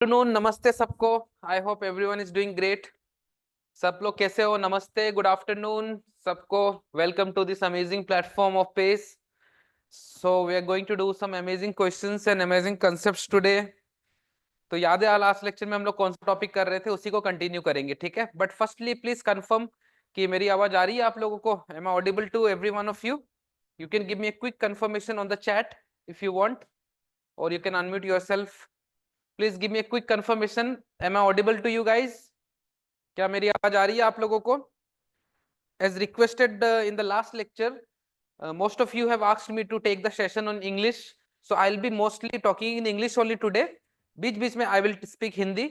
Afternoon, नमस्ते सबको। I hope everyone is doing great. सब लोग कैसे हो? नमस्ते, गुड आफ्टरनून सबको। Welcome to this amazing platform of pace. So we are going to do some amazing questions and amazing concepts today. तो याद है लास्ट लेक्चर में हम लोग कौन सा टॉपिक कर रहे थे, उसी को कंटिन्यू करेंगे, ठीक है। बट फर्स्टली प्लीज कंफर्म कि मेरी आवाज आ रही है आप लोगों को। Am I audible to every one of you? You can give me a quick confirmation on the chat if you want, और you can unmute yourself. Please give me a quick confirmation, am I audible to you guys? क्या मेरी आवाज आ रही है आप लोगों को? As requested in the last lecture, most of you have asked me to take the session on English, so I'll be mostly talking in English only today. बीच बीच में I will speak Hindi,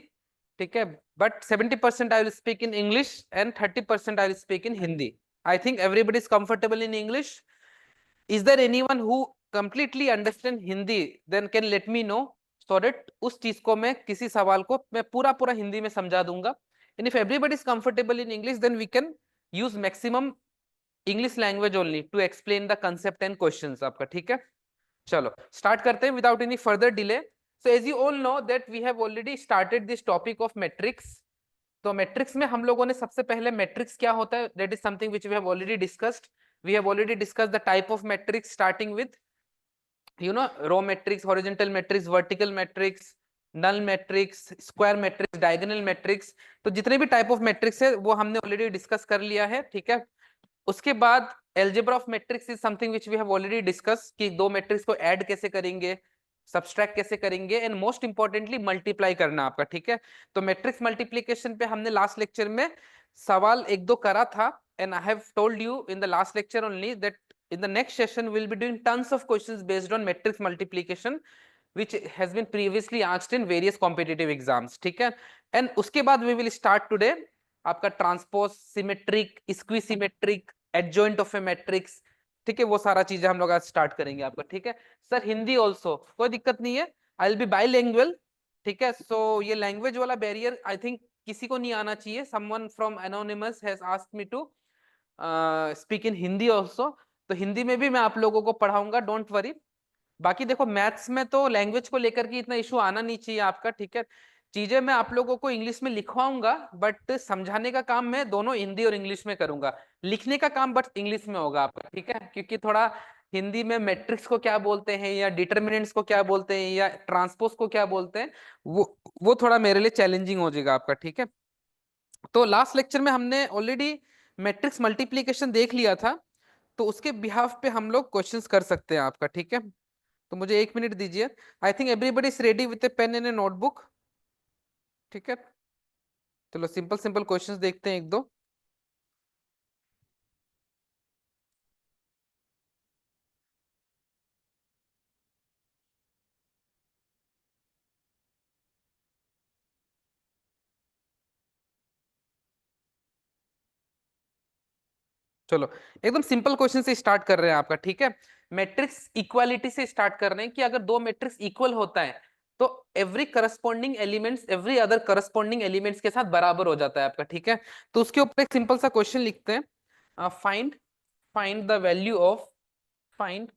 ठीक है, but 70% I will speak in English and 30% I will speak in Hindi. I think everybody is comfortable in English. Is there anyone who completely understand Hindi? Then can let me know, so that उस चीज को मैं किसी सवाल को मैं पूरा पूरा हिंदी में समझा दूंगा. And if everybody is comfortable in English, then we can use maximum English language only to explain the concept and questions आपका, ठीक है? चलो स्टार्ट करते हैं without any further delay. So as you all know that we have already started this topic of metrics. तो matrix में हम लोगों ने सबसे पहले मैट्रिक्स क्या होता है, that is something which we have already discussed. We have already discussed the type of matrix, starting with row matrix, horizontal matrix, vertical matrix, null matrix, square matrix, diagonal matrix. तो जितने भी type of matrix है वो हमने already discuss कर लिया है, ठीक है। उसके बाद algebra of matrix is something which we have already discuss, कि दो मैट्रिक्स को ऐड कैसे करेंगे, सब्सट्रैक्ट कैसे करेंगे, एंड मोस्ट इंपॉर्टेंटली मल्टीप्लाई करना आपका, ठीक है। तो मैट्रिक्स मल्टीप्लिकेशन पे हमने लास्ट लेक्चर में सवाल एक दो करा था, and I have told you in the last lecture only that in the next session we'll be doing tons of questions based on matrix multiplication which has been previously asked in various competitive exams, ठीक है। and उसके बाद we will start today आपका transpose, symmetric, skew symmetric, adjoint of a matrix, ठीक है। वो सारा चीजें हम लोग आज स्टार्ट करेंगे आपका, ठीक है। सर हिंदी ऑल्सो कोई दिक्कत नहीं है, आई विल बी बाइलिंगुअल, ठीक है। सो ये लैंग्वेज वाला बैरियर आई थिंक किसी को नहीं आना चाहिए. Someone from anonymous has asked me to speak in Hindi also, तो हिंदी में भी मैं आप लोगों को पढ़ाऊंगा, डोंट वरी. बाकी देखो मैथ्स में तो लैंग्वेज को लेकर के इतना इशू आना नहीं चाहिए आपका, ठीक है। चीजें मैं आप लोगों को इंग्लिश में लिखवाऊंगा, बट समझाने का काम मैं दोनों हिंदी और इंग्लिश में करूंगा. लिखने का काम बट इंग्लिश में होगा आपका, ठीक है, क्योंकि थोड़ा हिंदी में मैट्रिक्स को क्या बोलते हैं, या डिटर्मिनेंट्स को क्या बोलते हैं, या ट्रांसपोज को क्या बोलते हैं, वो थोड़ा मेरे लिए चैलेंजिंग हो जाएगा आपका, ठीक है। तो लास्ट लेक्चर में हमने ऑलरेडी मैट्रिक्स मल्टीप्लीकेशन देख लिया था, तो उसके बिहाफ पे हम लोग क्वेश्चंस कर सकते हैं आपका, ठीक है। तो मुझे एक मिनट दीजिए. I think everybody is ready with a pen and a notebook, ठीक है। चलो सिंपल सिंपल क्वेश्चंस देखते हैं एक दो. चलो एकदम सिंपल क्वेश्चन से स्टार्ट कर रहे हैं आपका, ठीक है। मैट्रिक्स इक्वालिटी से स्टार्ट कर रहे हैं कि अगर दो मैट्रिक्स इक्वल होता है तो every corresponding elements every other corresponding elements के साथ बराबर हो जाता है आपका, ठीक है। तो उसके ऊपर एक सिंपल सा क्वेश्चन लिखते हैं. Find find the value of find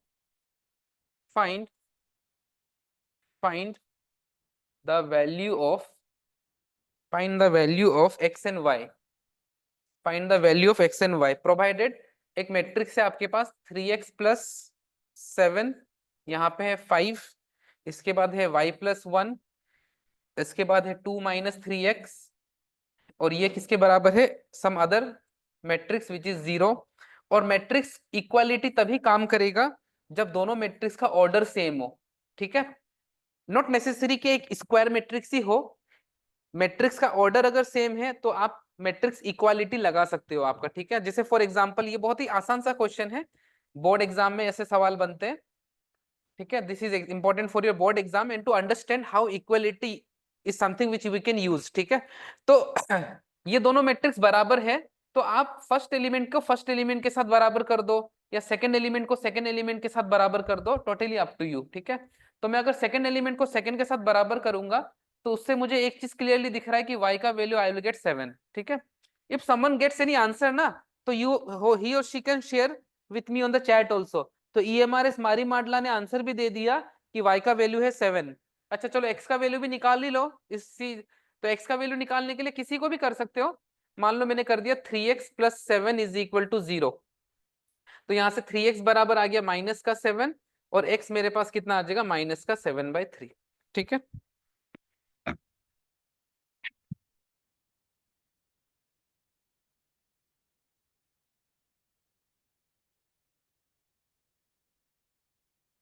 find find the value of find the value of x and y. Find the value of x and y provided एक मैट्रिक्स है आपके पास 3x+7, यहाँ पे है 5, इसके बाद है y+1, इसके बाद है 2 - 3x, और ये किसके बराबर है, some other matrix which is 0. और मैट्रिक्स इक्वालिटी तभी काम करेगा जब दोनों मैट्रिक्स का ऑर्डर सेम हो, ठीक है। नॉट नेसेसरी कि एक स्क्वायर मैट्रिक्स ही हो, मैट्रिक्स का ऑर्डर अगर सेम है तो आप मैट्रिक्स इक्वालिटी लगा सकते हो आपका, ठीक है। जैसे फॉर एग्जांपल ये बहुत ही आसान सा क्वेश्चन है, बोर्ड एग्जाम में ऐसे सवाल बनते हैं, ठीक है। This is important for your board exam and to understand how equality is something which we can use, ठीक है। तो ये दोनों मैट्रिक्स बराबर है, तो आप फर्स्ट एलिमेंट को फर्स्ट एलिमेंट के साथ बराबर कर दो, या सेकंड एलिमेंट को सेकंड एलिमेंट के साथ बराबर कर दो, टोटली अप टू यू, ठीक है। तो मैं अगर सेकंड एलिमेंट को सेकंड के साथ बराबर करूंगा तो उससे मुझे एक चीज क्लियरली दिख रहा है कि y का वैल्यू आई विल गेट 7, ठीक है। If someone gets any answer ना, तो ही और she can share with me on the chat also. तो EMRS मारी माडला ने आंसर भी दे दिया कि y का वैल्यू है 7. अच्छा चलो x का वैल्यू भी निकाल ही लो इसी। तो x का वैल्यू निकालने के लिए किसी को भी कर सकते हो। मान लो मैंने कर दिया 3x + 7 = 0। तो यहाँ से 3x बराबर आ गया -7 और x मेरे पास कितना आ जाएगा -7/3। ठीक है।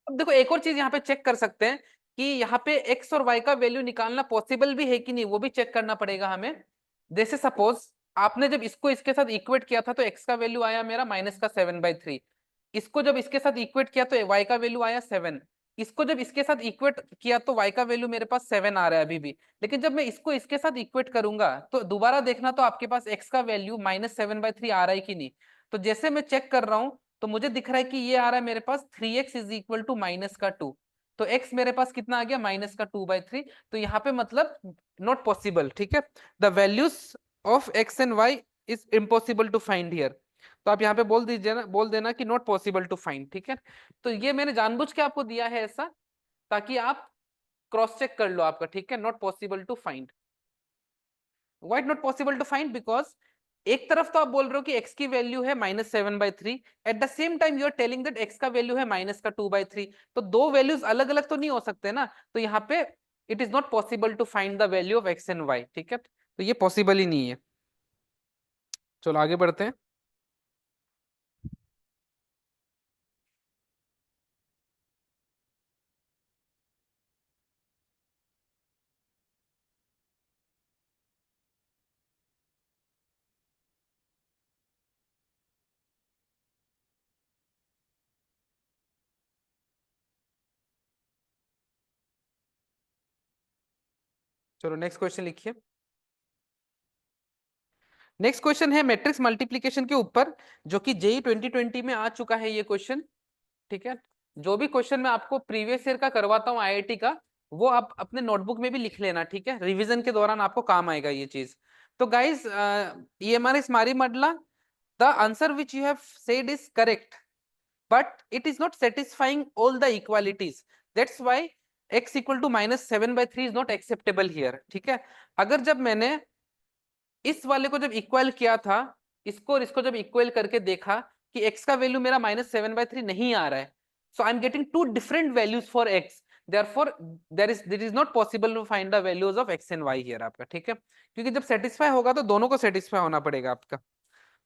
अब देखो एक और चीज यहाँ पे चेक कर सकते हैं कि यहाँ पे x और y का वैल्यू निकालना पॉसिबल भी है कि नहीं, वो भी चेक करना पड़ेगा हमें। जैसे सपोज आपने जब इसको इसके साथ इक्वेट किया था तो x का वैल्यू आया मेरा -7/3। इसको जब इसके साथ इक्वेट किया तो y का वैल्यू आया 7। इसको जब इसके साथ इक्वेट किया तो y का वैल्यू मेरे पास 7 आ रहा है अभी भी। लेकिन जब मैं इसको इसके साथ इक्वेट करूंगा तो दोबारा देखना तो आपके पास x का वैल्यू -7/3 आ रहा है कि नहीं। तो जैसे मैं चेक कर रहा हूँ तो मुझे दिख रहा है कि ये आ रहा है मेरे पास 3x = -2। तो x मेरे पास कितना आ गया -2/3। तो यहाँ पे मतलब नॉट पॉसिबल। ठीक है। The values of x and y is impossible to find here. तो आप यहाँ पे बोल दीजिए ना, बोल देना कि नॉट पॉसिबल टू फाइंड। ठीक है। तो ये मैंने जानबूझ के आपको दिया है ऐसा ताकि आप क्रॉस चेक कर लो आपका। ठीक है। Not possible to find. Why not possible to find? Because एक तरफ तो आप बोल रहे हो कि x की वैल्यू है -7/3, at the same time you are telling that x का वैल्यू है -2/3। तो दो वैल्यूज अलग अलग तो नहीं हो सकते ना। तो यहाँ पे it is not possible to find the value of x and y। ठीक है। तो ये पॉसिबल ही नहीं है। चलो आगे बढ़ते हैं। चलो नेक्स्ट क्वेश्चन लिखिए। नेक्स्ट क्वेश्चन है मैट्रिक्स मल्टीप्लिकेशन के ऊपर, जो कि जेई 2020 में आ चुका है ये क्वेश्चन। ठीक है। जो भी क्वेश्चन मैं आपको प्रीवियस ईयर का करवाता हूँ आईआईटी का, वो आप अपने नोटबुक में भी लिख लेना। ठीक है। रिवीजन के दौरान आपको काम आएगा ये चीज। तो guys, EMR is Marimadla. The answer which you have said is correct, but it is not satisfying all the equalities. That's why x = -7/3 is not acceptable here. ठीक है। अगर जब मैंने इस वाले को जब इक्वल किया था, इसको और इसको जब इक्वल करके देखा कि x का वैल्यू मेरा -7/3 नहीं आ रहा है, so I'm getting two different values for x. Therefore there is not possible to find the values of x and y here आपका। ठीक है। क्योंकि जब सेटिस्फाई होगा तो दोनों को सेटिस्फाई होना पड़ेगा आपका।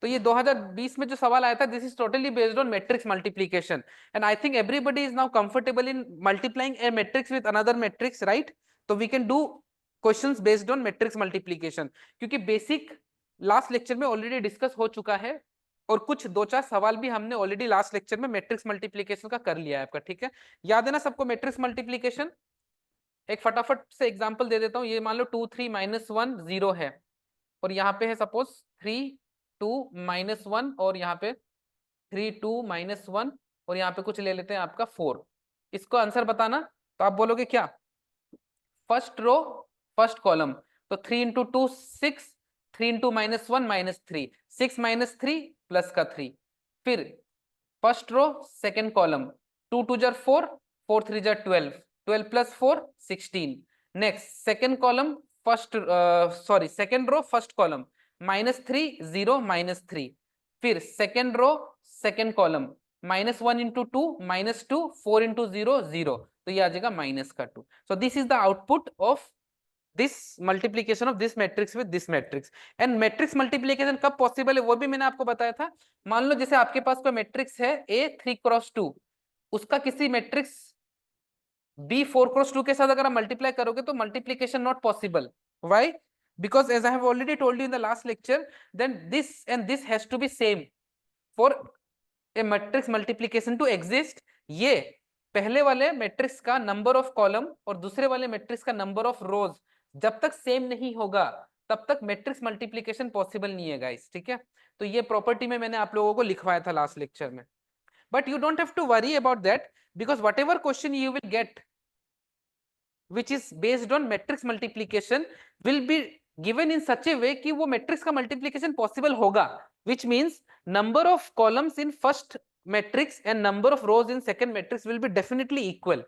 तो ये 2020 में जो सवाल आया था, this is totally based on matrix multiplication, and I think everybody is now comfortable in multiplying a matrix with another matrix, right? तो we can do questions based on matrix multiplication, क्योंकि बेसिक लास्ट लेक्चर में already discuss हो चुका है और कुछ दो चार सवाल भी हमने ऑलरेडी लास्ट लेक्चर में मैट्रिक्स मल्टीप्लिकेशन का कर लिया है आपका। ठीक है। याद है ना सबको मैट्रिक्स मल्टीप्लिकेशन? एक फटाफट से एग्जांपल दे देता हूँ। ये मान लो 2 3 -1 0 है, और यहाँ पे है सपोज 3 2 -1, और यहाँ पे 3 2 -1, और यहाँ पे कुछ ले लेते हैं आपका 4। इसको आंसर बताना। तो आप बोलोगे क्या? First row first column. तो 3 × 2 6, 3 × -1 -3, 6 -3 प्लस का 3। फिर फर्स्ट रो सेकेंड कॉलम, 2 2 जार 4, 4 3 जार 12, 12 + 4 16। Next second column first, sorry second row first column, -3 0 -3। फिर सेकेंड रो सेकेंड कॉलम, -1 × 2 -2, 4 × 0 0। तो ये आ जाएगा -2। So this is the output of this multiplication of this matrix with this matrix. and matrix multiplication कब possible है वो भी मैंने आपको बताया था। मान लो जैसे आपके पास कोई मैट्रिक्स है A 3×2, उसका किसी मैट्रिक्स B 4×2 के साथ अगर आप मल्टीप्लाई करोगे तो multiplication not possible. Why? because as I have already told you in the last lecture, then this and this has to be same for a matrix multiplication to exist। ये पहले वाले matrix का number of column और दूसरे वाले matrix का number of रोज जब तक सेम नहीं होगा तब तक मैट्रिक्स मल्टीप्लिकेशन पॉसिबल नहीं है गाइस। ठीक है। तो ये प्रॉपर्टी में मैंने आप लोगों को लिखवाया था लास्ट लेक्चर में। But you don't have to worry about that, because whatever question you will get which is based on matrix multiplication will be given in such a way कि वो मैट्रिक्स का multiplication possible होगा, which means number of columns in first matrix and number of rows in second matrix will be definitely equal।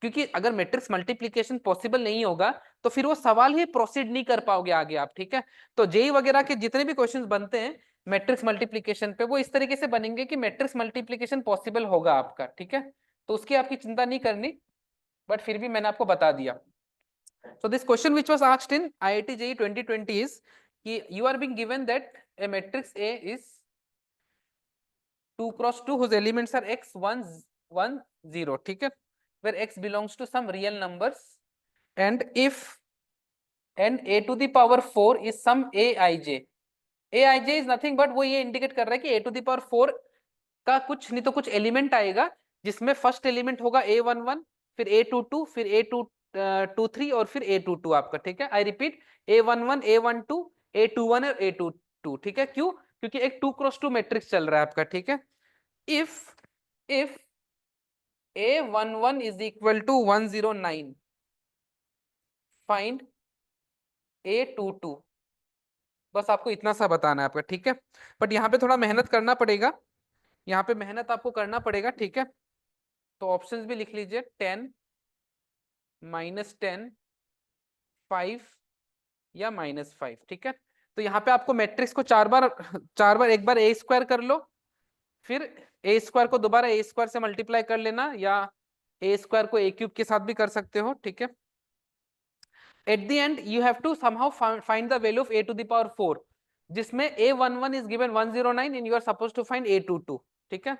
क्योंकि अगर matrix multiplication possible नहीं होगा तो फिर वो सवाल ही प्रोसीड नहीं कर पाओगे आगे आप, ठीक है। तो जेई वगैरह के जितने भी क्वेश्चंस बनते हैं मैट्रिक्स मल्टीप्लीकेशन पे, वो इस तरीके से बनेंगे कि मैट्रिक्स मल्टीप्लीकेशन पॉसिबल होगा आपका, ठीक है। तो उसकी आपकी चिंता नहीं करनी, बट फिर भी मैंने आपको बता दिया। So this question which was asked in IIT JEE 2020 is you are being given that a matrix A is 2 cross 2 whose elements are x 1 1 0, ठीक है, where x belongs to some real numbers and if and a to the power 4 is some aij. aij is nothing but वो ये indicate कर रहा है कि a to the power 4 का कुछ नहीं तो कुछ एलिमेंट आएगा, जिसमें फर्स्ट एलिमेंट होगा a11, फिर a22, फिर a23 और फिर a22 आपका, ठीक है। I repeat, a11, a12, a21 और a22, ठीक है। क्यों? क्योंकि एक 2 क्रॉस 2 मैट्रिक्स चल रहा है आपका, ठीक है। if a11 is equal to 109, find a22, बस आपको इतना सा बताना है आपका, ठीक है। बट यहाँ पे थोड़ा मेहनत करना पड़ेगा, यहाँ पे मेहनत आपको करना पड़ेगा, ठीक है। तो ऑप्शंस भी लिख लीजिए, 10, -10, 5 या -5, ठीक है। तो यहाँ पे आपको मैट्रिक्स को चार बार एक बार ए स्क्वायर कर लो, फिर ए स्क्वायर को दोबारा ए स्क्वायर से मल्टीप्लाई कर लेना, या ए स्क्वायर को ए क्यूब के साथ भी कर सकते हो, ठीक है। At the end you have to somehow find the value of a to the power 4, जिसमें a11 is given 109 and you are suppose to find a22, ठीक है।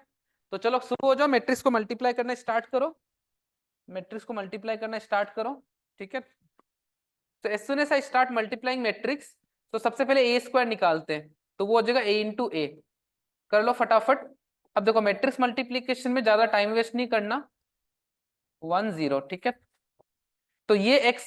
तो चलो शुरू हो जाओ, मैट्रिक्स को मल्टीप्लाई करना स्टार्ट करो, मैट्रिक्स को मल्टीप्लाई करना स्टार्ट करो, ठीक है। तो as soon as I start multiplying matrix, तो सबसे पहले ए स्क्वायर निकालते हैं, तो वो हो जाएगा a इंटू ए। कर लो फटाफट। अब देखो मैट्रिक्स मल्टीप्लीकेशन में ज्यादा टाइम वेस्ट नहीं करना, 1 0, ठीक है। तो ये x,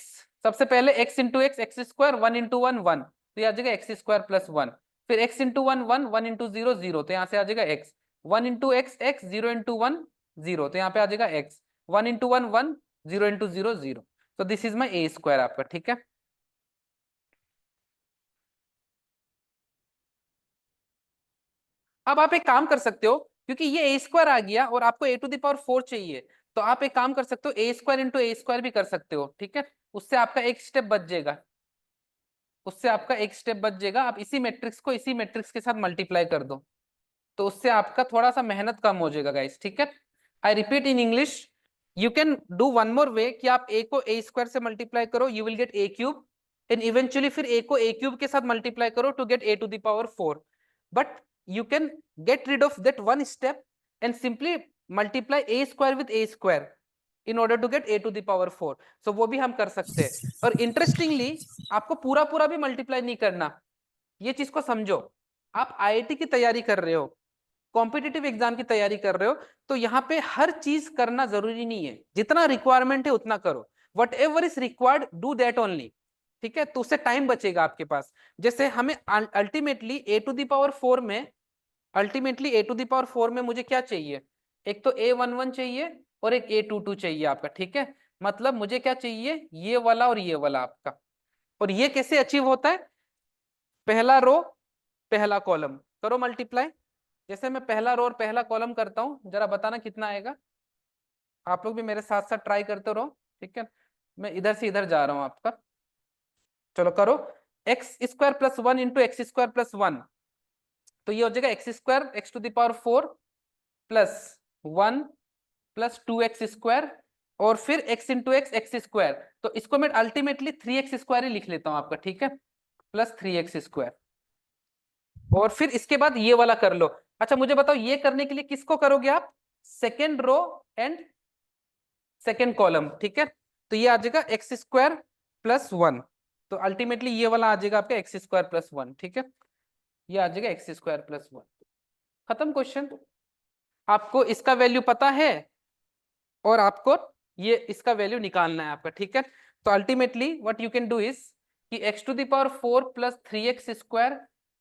सबसे पहले x into x, x square, 1 into 1 1, तो ये आ जाएगा एक्स स्क्वायर प्लस 1। फिर x इंटू 1 1, 1 इंटू 0 0, तो यहाँ से आ जाएगा x। 1 into x x, 0 into 1 0, तो यहाँ पे आ जाएगा x। 1 इंटू 1 1, 0 इंटू 0 0, तो this is my A square आपका, ठीक है। अब आप एक काम कर सकते हो, क्योंकि ये ए स्क्वायर आ गया और आपको ए टू द पावर 4 चाहिए, तो आप एक काम कर सकते हो, ए स्क्वायर इंटू ए स्क्वायर भी कर सकते हो, ठीक है। उससे आपका एक स्टेप बच जाएगा, उससे आपका एक स्टेप बच जाएगा। आप इसी मैट्रिक्स को इसी मैट्रिक्स के साथ मल्टीप्लाई कर दो, तो उससे आपका थोड़ा सा मेहनत कम हो जाएगा गाइस, ठीक है। I repeat in English, you can do one more way कि आप ए को ए स्क्वायर से मल्टीप्लाई करो, you will get A cube, and eventually फिर ए को ए क्यूब के साथ मल्टीप्लाई करो to get A to the power 4। But you can get rid of that one step and simply multiply a square with a square in order to get a to the power 4। so वो भी हम कर सकते हैं। और interestingly आपको पूरा पूरा भी मल्टीप्लाई नहीं करना, ये चीज को समझो। आप आईआईटी की तैयारी कर रहे हो, कॉम्पिटिटिव एग्जाम की तैयारी कर रहे हो, तो यहाँ पे हर चीज करना जरूरी नहीं है, जितना रिक्वायरमेंट है उतना करो, what ever is required do that only, ठीक है। तो उससे टाइम बचेगा आपके पास। जैसे हमें ultimately A to the power 4 में, ultimately A to the power 4 में मुझे क्या चाहिए, एक तो a11 चाहिए और एक a22 चाहिए आपका, ठीक है। मतलब मुझे क्या चाहिए, ये वाला और ये वाला आपका। और ये कैसे अचीव होता है, पहला रो पहला कॉलम करो मल्टीप्लाई। जैसे मैं पहला रो और पहला कॉलम करता हूं, जरा बताना कितना आएगा। आप लोग भी मेरे साथ साथ ट्राई करते रहो, ठीक है। मैं इधर से इधर जा रहा हूं आपका, चलो करो। X square plus 1 into x square plus 1, तो ये हो जाएगा x square x to the power 4 plus 1 plus 2x square, और फिर x into x x square, तो इसको मैं अल्टीमेटली 3x स्क्वायर ही लिख लेता हूं आपका, ठीक है, प्लस 3x स्क्वायर। और फिर इसके बाद ये वाला कर लो। अच्छा मुझे बताओ, ये करने के लिए किसको करोगे आप, second row and second column, ठीक है। तो ये आ जाएगा एक्स स्क्वायर प्लस 1, तो अल्टीमेटली ये वाला आ जाएगा आपका एक्स स्क्वायर प्लस 1, ठीक है। ये आ जाएगा एक्स स्क्वायर प्लस 1। खत्म क्वेश्चन। आपको इसका वैल्यू पता है और आपको ये इसका वैल्यू निकालना है आपका, ठीक है। तो ultimately what you can do is कि x to the power 4 plus 3x square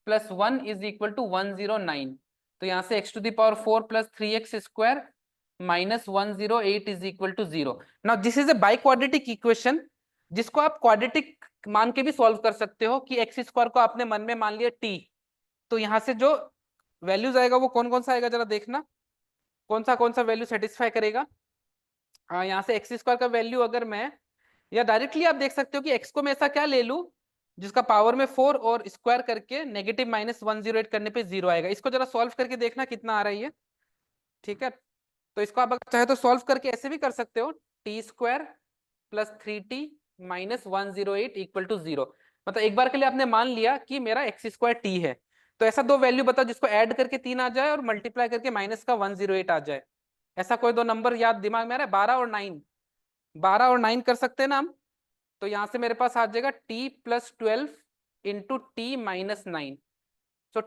plus 1 is equal to 109। तो यहाँ से x to the power 4 plus 3x square minus 108 is equal to 0। Now this is a biquadratic equation, जिसको आप quadratic मान के भी solve कर सकते हो कि एक्स स्क्वायर को आपने मन में मान लिया t, तो यहाँ से जो वैल्यूज आएगा वो कौन कौन सा आएगा, जरा देखना कौन सा वैल्यू सेटिस्फाई करेगा। हाँ, यहाँ से एक्स स्क्वायर का वैल्यू अगर मैं, या डायरेक्टली आप देख सकते हो कि एक्स को मैं ऐसा क्या ले लूं जिसका पावर में 4 और स्क्वायर करके नेगेटिव -108 करने पे 0 आएगा। इसको जरा सॉल्व करके देखना कितना आ रहा है ये। ठीक है, तो इसको आप अगर चाहे तो सॉल्व करके ऐसे भी कर सकते हो, t square plus 3t -108 equal to 0। मतलब एक बार के लिए आपने मान लिया कि मेरा एक्स स्क्वायर टी है, तो ऐसा दो वैल्यू बताओ जिसको ऐड करके 3 आ जाए और मल्टीप्लाई करके माइनस का 108 आ जाए। ऐसा कोई दो नंबर याद दिमाग में आ रहा है? 12 और 9, 12 और 9 कर सकते हैं ना हम। तो यहां से मेरे पास आ जाएगा t plus 12 into T -9। So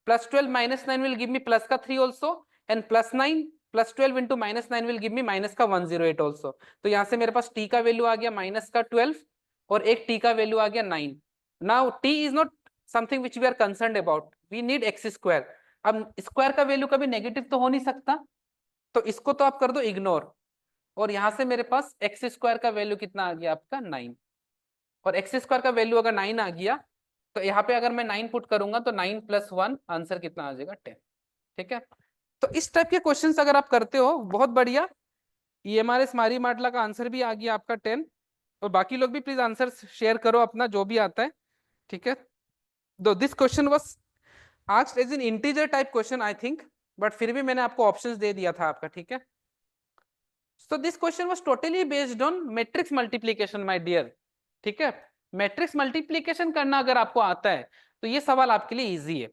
plus 12 minus 9 will give me plus का 3 also, and plus 9 plus 12 into minus 9 will give me minus का 108 also। तो यहाँ से मेरे पास t का वैल्यू आ गया माइनस का 12 और एक t का वैल्यू आ गया 9। Now t is not something which we are concerned about, we need x square। अब स्क्वायर का वैल्यू कभी नेगेटिव तो हो नहीं सकता, तो इसको तो आप कर दो इग्नोर। और यहाँ से मेरे पास एक्स स्क्वायर का वैल्यू कितना आ गया आपका 9, और एक्स स्क्वायर का वैल्यू अगर 9 आ गया तो यहाँ पे अगर मैं 9 पुट करूंगा तो 9 + 1 आंसर कितना आ जाएगा 10। ठीक है, तो इस टाइप के क्वेश्चंस अगर आप करते हो बहुत बढ़िया। ईएमआरएस मारी माटला का आंसर भी आ गया आपका 10। और बाकी लोग भी प्लीज आंसर शेयर करो अपना जो भी आता है। ठीक है, दो this question was asked as an integer type question I think, but फिर भी मैंने आपको ऑप्शंस दे दिया था आपका। ठीक है, so this question was totally based on matrix multiplication my dear. ठीक है, मैट्रिक्स मल्टीप्लिकेशन करना अगर आपको आता है तो ये सवाल आपके लिए इजी है।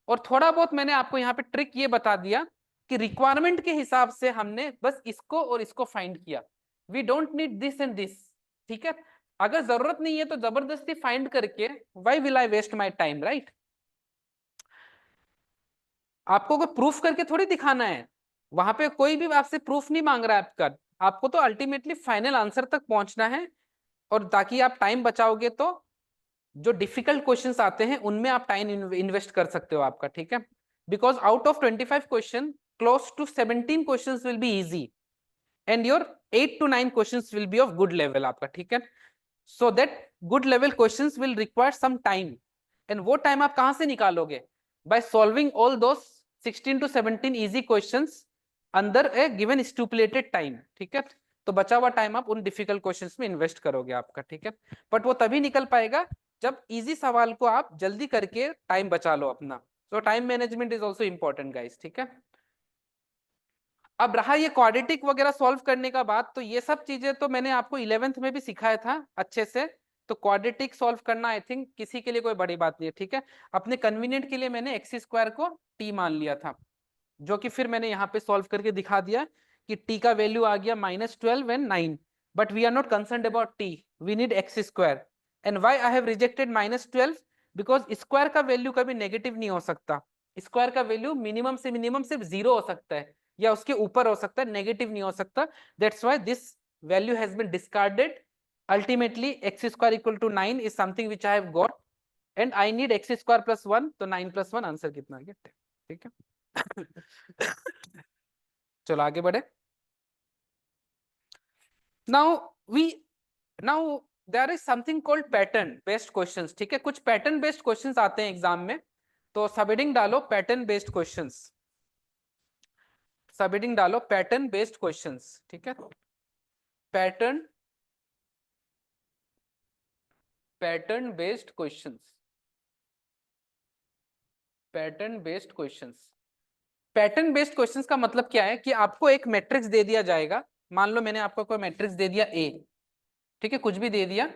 और थोड़ा बहुत मैंने आपको यहाँ पे ट्रिक ये बता दिया कि रिक्वायरमेंट के हिसाब से हमने बस इसको और इसको फाइंड किया। We don't need this and this. ठीक है, अगर जरूरत नहीं है तो जबरदस्ती फाइंड करके why will I waste my time, right. आपको कोई प्रूफ करके थोड़ी दिखाना है, वहां पे कोई भी आपसे प्रूफ नहीं मांग रहा है आपका। आपको तो अल्टीमेटली फाइनल आंसर तक पहुंचना है। और ताकि आप टाइम बचाओगे तो जो डिफिकल्ट क्वेश्चंस आते हैं उनमें आप टाइम इन्वेस्ट कर सकते हो आपका। ठीक है, because out of 25 question close to 17 questions will be easy and your 8 to 9 questions will be of good level आपका। ठीक है, so that good level questions will require some time, and वो टाइम आप कहां से निकालोगे? By solving all those 16 to 17 easy questions अंदर a given स्टुपुलेटेड time. ठीक है, तो बचा हुआ टाइम आप उन डिफिकल्ट क्वेश्चंस में इन्वेस्ट करोगे आपका। ठीक है, बट वो तभी निकल पाएगा जब इजी सवाल को आप जल्दी करके टाइम बचा लो अपना। सो time management is also important guys. ठीक है, अब रहा ये क्वाड्रेटिक वगैरह सॉल्व करने का बात, तो ये सब चीजें तो मैंने आपको 11th में भी सिखाया था अच्छे से। तो क्वाड्रेटिक सॉल्व करना आई थिंक किसी के लिए कोई बड़ी बात नहीं है। ठीक है, अपने कन्वीनियंट के लिए मैंने एक्स स्क्वायर को टी मान लिया था, जो कि फिर मैंने यहाँ पे सॉल्व करके दिखा दिया कि टी का वैल्यू आ गया -12 and 9। But we are not concern about t, we need x square. And why I have rejected -12? Because square का वैल्यू कभी नेगेटिव नहीं हो सकता। स्क्वायर का वैल्यू मिनिमम से मिनिमम सिर्फ 0 हो सकता है या उसके ऊपर हो सकता है, नेगेटिव नहीं हो सकता। That's why this value has been discarded. Ultimately x square equal to 9 is something which I have got, and I need x square plus 1। तो 9 + 1 आंसर कितना आ गया 10। ठीक है, चलो आगे बढ़े। Now we now there is something called pattern based questions. ठीक है, कुछ पैटर्न बेस्ड क्वेश्चंस आते हैं एग्जाम में, तो सबहेडिंग डालो पैटर्न बेस्ड क्वेश्चंस। सबहेडिंग डालो पैटर्न बेस्ड क्वेश्चंस। ठीक है, pattern pattern based questions, pattern based questions. Pattern based questions का मतलब क्या है कि आपको एक मैट्रिक्स दे दिया जाएगा। मान लो मैंने आपको कोई मैट्रिक्स दे दिया ए, ठीक है, कुछ भी दे दिया,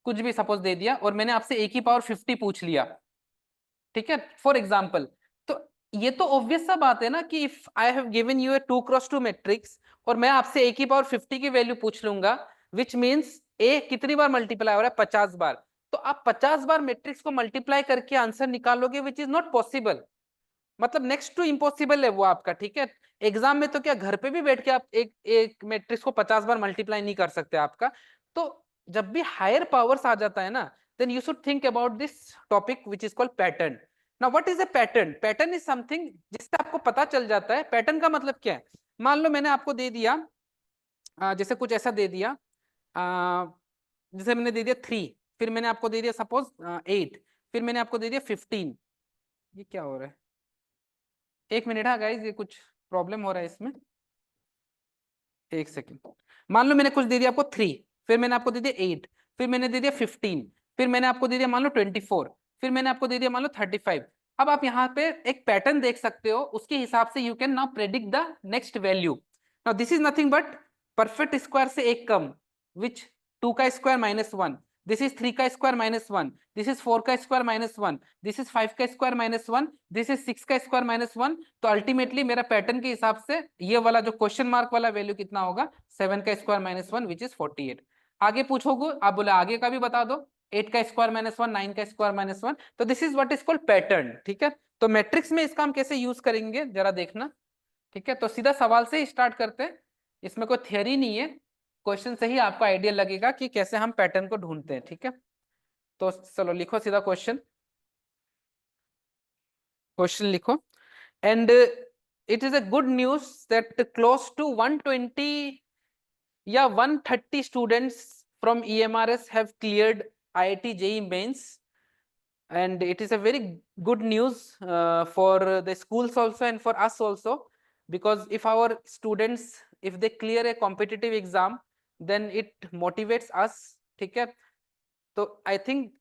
कुछ भी सपोज दे दिया, और मैंने आपसे ए की पावर 50 पूछ लिया। ठीक है, फॉर एग्जाम्पल। तो ये तो ऑब्वियस सा बात है ना कि if I have given U A 2x2 matrix और मैं आपसे ए की पावर 50 की वैल्यू पूछ लूंगा, विच मीन्स ए कितनी बार मल्टीप्लाई हो रहा है? 50 बार। तो आप 50 बार मैट्रिक्स को मल्टीप्लाई करके आंसर निकालोगे, विच इज नॉट पॉसिबल। मतलब नेक्स्ट टू इम्पॉसिबल है वो आपका। ठीक है, एग्जाम में तो क्या घर पे भी बैठ के आप एक एक मैट्रिक्स को 50 बार मल्टीप्लाई नहीं कर सकते आपका। तो जब भी हायर पावर्स आ जाता है ना, then you should think about this topic which is called pattern. Now what is a pattern? Pattern is something जिससे आपको पता चल जाता है। पैटर्न का मतलब क्या है? मान लो मैंने आपको दे दिया जैसे कुछ ऐसा दे दिया, जैसे मैंने दे दिया 3, फिर मैंने आपको दे दिया सपोज 8, फिर मैंने आपको दे दिया 15। ये क्या हो रहा है? एक मिनट, हाँ गाइज, ये कुछ प्रॉब्लम हो रहा है इसमें। एक सेकेंड, मान लो मैंने कुछ दे दिया आपको 3, फिर मैंने आपको दे दिया 8, फिर मैंने दे दिया 15, फिर मैंने आपको दे दिया मान लो 24, फिर मैंने आपको दे दिया मान लो 35। अब आप यहाँ पे एक पैटर्न देख सकते हो, उसके हिसाब से you can now predict the next value. Now this is nothing but perfect square से एक कम, विच 2 का स्क्वायर -1, दिस इज 3 का स्क्वायर -1, दिस इज 4 का स्क्वायर -1, दिस इज 5 का स्क्वायर -1, दिस इज 6 का स्क्वायर -1। तो अल्टीमेटली मेरा पैटर्न के हिसाब से ये वाला जो क्वेश्चन मार्क वाला वैल्यू कितना होगा, 7 का स्क्वायर -1 विच इज 48। आगे पूछोगे आप, बोले आगे का भी बता दो, 8 का स्क्वायर -1, 9 का स्क्वायर -1। तो this is what is called pattern. ठीक है, तो मैट्रिक्स में इसका हम कैसे यूज करेंगे जरा देखना। ठीक है, तो सीधा सवाल से ही स्टार्ट करते हैं, इसमें कोई थियरी नहीं है, क्वेश्चन से ही आपको आइडिया लगेगा कि कैसे हम पैटर्न को ढूंढते हैं। ठीक है, तो चलो लिखो सीधा क्वेश्चन, क्वेश्चन लिखो। And it is a good news that close to 120 या 130 students from EMRS have cleared IIT JEE Mains, and it is a very good news for the schools also and for us also, because if our students, if they clear a competitive exam, then it motivates us. ठीक है, तो I think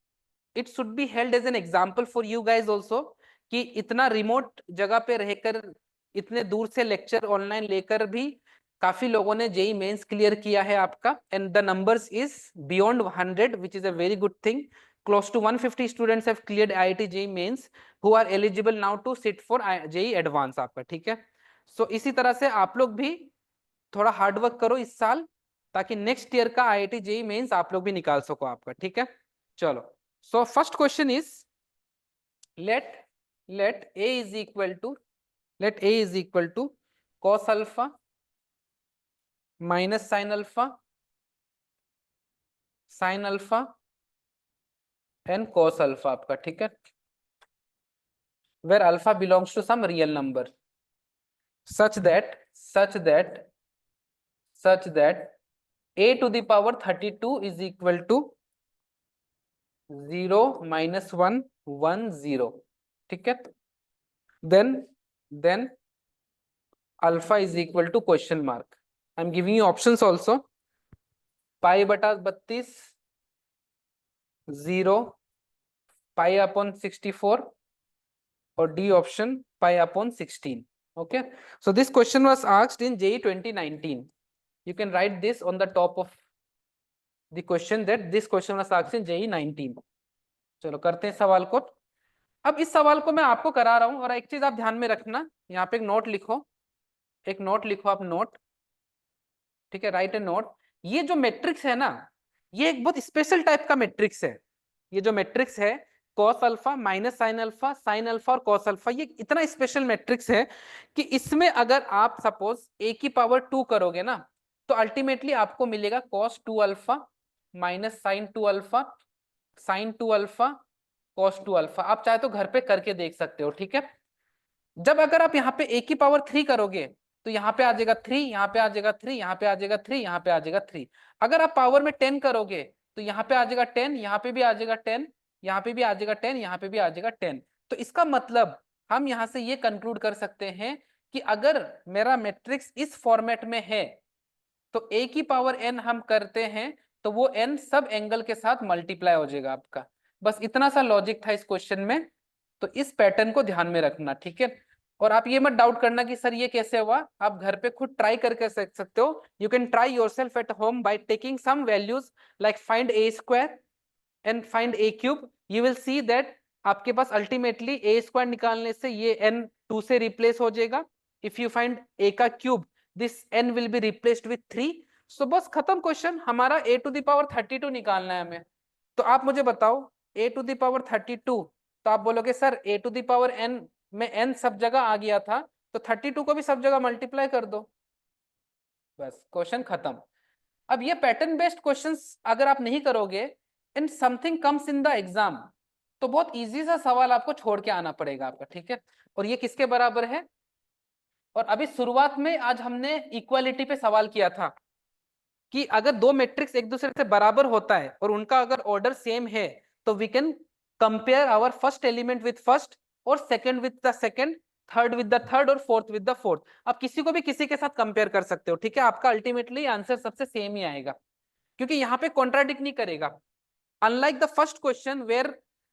it should be held as an example for you guys also, कि इतना remote जगह पे रहकर, इतने दूर से लेक्चर ऑनलाइन लेकर भी काफी लोगों ने जेई मेंस क्लियर किया है आपका, and the numbers is beyond 100 which is a very good thing. Close to 150 students have cleared IIT JEE mains who are eligible now to sit for JEE advance आपका। ठीक है, सो इसी तरह से आप लोग भी थोड़ा हार्डवर्क करो इस साल, ताकि नेक्स्ट ईयर का आईआईटी जेई मेंस आप लोग भी निकाल सको आपका। ठीक है, चलो, so first question is let a is equal to cos alpha minus sin alpha and cos alpha आपका। ठीक है, where alpha belongs to some real number such that a to the power 32 is equal to 0 minus 1 1 0। ठीक है, then alpha is equal to question mark, I'm giving you options also, पाई बटा 32, 0, pi upon 64, और D option pi upon 16। okay, so this question was asked in JEE 2019, you can write this on the top of the question that this question was asked in JEE 19। चलो करते हैं सवाल को। अब इस सवाल को मैं आपको करा रहा हूं, और एक चीज आप ध्यान में रखना, यहाँ पे एक नोट लिखो, आप नोट। ठीक है, राइट ए नोट। ये जो मैट्रिक्स है ना, ये एक बहुत स्पेशल टाइप का मैट्रिक्स है। ये जो मैट्रिक्स है cos alpha minus sine alpha और कॉस अल्फा, ये इतना स्पेशल मैट्रिक्स है कि इसमें अगर आप सपोज a की पावर 2 करोगे ना, तो अल्टीमेटली आपको मिलेगा cos 2 alpha minus sine 2 alpha, cos 2 alpha. आप चाहे तो घर पे करके देख सकते हो। ठीक है, जब अगर आप यहाँ पे a की पावर 3 करोगे, तो यहाँ पे आ जाएगा 3, यहाँ पे आ जाएगा 3, यहाँ पे आ जाएगा 3, यहाँ पे आ जाएगा 3। अगर आप पावर में 10 करोगे, तो यहाँ पे आ जाएगा 10, यहाँ पे भी आ जाएगा 10, यहाँ पे भी आ जाएगा 10, यहाँ पे भी आ जाएगा 10। तो इसका मतलब हम यहाँ से ये कंक्लूड कर सकते हैं कि अगर मेरा मैट्रिक्स इस फॉर्मेट में है, तो a की पावर n हम करते हैं, तो वो n सब एंगल के साथ मल्टीप्लाई हो जाएगा आपका। बस इतना सा लॉजिक था इस क्वेश्चन में, तो इस पैटर्न को ध्यान में रखना। ठीक है, और आप ये मत डाउट करना कि सर ये कैसे हुआ, आप घर पे खुद ट्राई करके सीख सकते हो। You can try yourself at home by taking some values like find a square and find a cube. You will see that आपके पास अल्टीमेटली a स्क्वायर निकालने से ये n 2 से रिप्लेस हो जाएगा। इफ यू फाइंड a का cube, this n will be replaced with 3। सो बस खत्म क्वेश्चन, हमारा a टू द पावर 32 निकालना है हमें। तो आप मुझे बताओ a टू द पावर 32, तो आप बोलोगे sir a to the power n में n सब जगह आ गया था, तो 32 को भी सब जगह मल्टीप्लाई कर दो, बस क्वेश्चन खत्म। अब ये पैटर्न बेस्ड क्वेश्चंस अगर आप नहीं करोगे and something comes in the exam, तो बहुत इजी सा सवाल आपको छोड़ के आना पड़ेगा आपका। ठीक है, और ये किसके बराबर है, और अभी शुरुआत में आज हमने इक्वालिटी पे सवाल किया था कि अगर दो मैट्रिक्स एक दूसरे से बराबर होता है और उनका अगर ऑर्डर सेम है, तो we can compare our first element with first और second with the second, third with the third और फोर्थ विद द फोर्थ। अब किसी को भी किसी के साथ कंपेयर कर सकते हो, ठीक है, आपका अल्टीमेटली आंसर सबसे सेम ही आएगा, क्योंकि यहाँ पे कॉन्ट्राडिक्ट नहीं करेगा। Unlike the first question where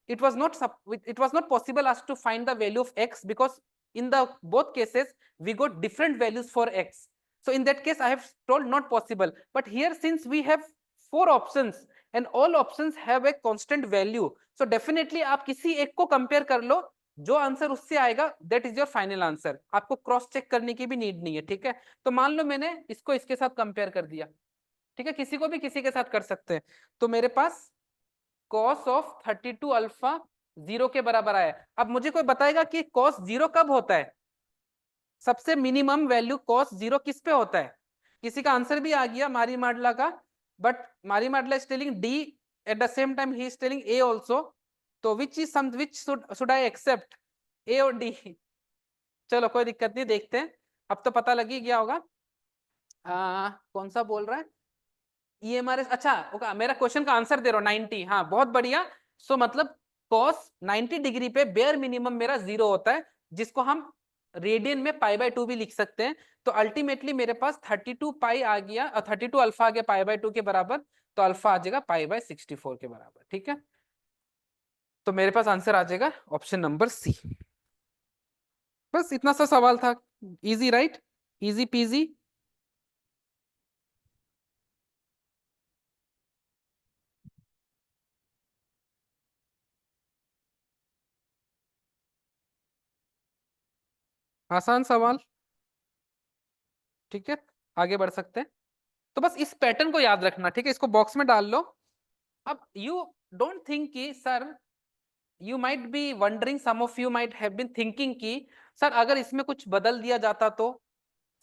it was not possible us to find the value of x, because in the both cases we got different values for x. So in that case I have told not possible, but here since we have 4 options and all options have a constant value, so definitely आप किसी एक को compare कर लो, जो answer उससे आएगा that is your final answer. आपको cross check करने की भी नीड नहीं है, ठीक है। तो मान लो मैंने इसको इसके साथ कंपेयर कर दिया, ठीक है, किसी को भी किसी के साथ कर सकते हैं। तो मेरे पास cos ऑफ 32 अल्फा 0 के बराबर आया। अब मुझे कोई बताएगा कि cos 0 कब होता है? सबसे मिनिमम वैल्यू cos 0 किस पे होता है? किसी का आंसर भी आ गया मारी माडला का, but Mari Madla is telling D, at the same time he is telling A also. तो विच शुड आई एक्सेप्ट, ए और डी? चलो कोई दिक्कत नहीं, देखते हैं, अब तो पता लग ही गया होगा। कौन सा बोल रहा है? EMRS, अच्छा ओके, मेरा क्वेश्चन का आंसर दे रहा हूँ 90, हाँ बहुत बढ़िया। सो मतलब cos 90 डिग्री पे बेयर मिनिमम मेरा 0 होता है, जिसको हम रेडियन में π/2 भी लिख सकते हैं। तो अल्टीमेटली मेरे पास 32 पाई आ गया, 32 अल्फा आ गया π/2 के बराबर, तो अल्फा आ जाएगा π/64 के बराबर, ठीक है। तो मेरे पास आंसर आ जाएगा ऑप्शन नंबर सी। बस इतना सा सवाल था, इजी राइट, इजी पीजी। आसान सवाल, ठीक है, आगे बढ़ सकते हैं। तो बस इस पैटर्न को याद रखना, ठीक है, इसको बॉक्स में डाल लो। अब यू डोंट थिंक कि sir, you might be wondering, some of you might have been thinking कि सर अगर इसमें कुछ बदल दिया जाता तो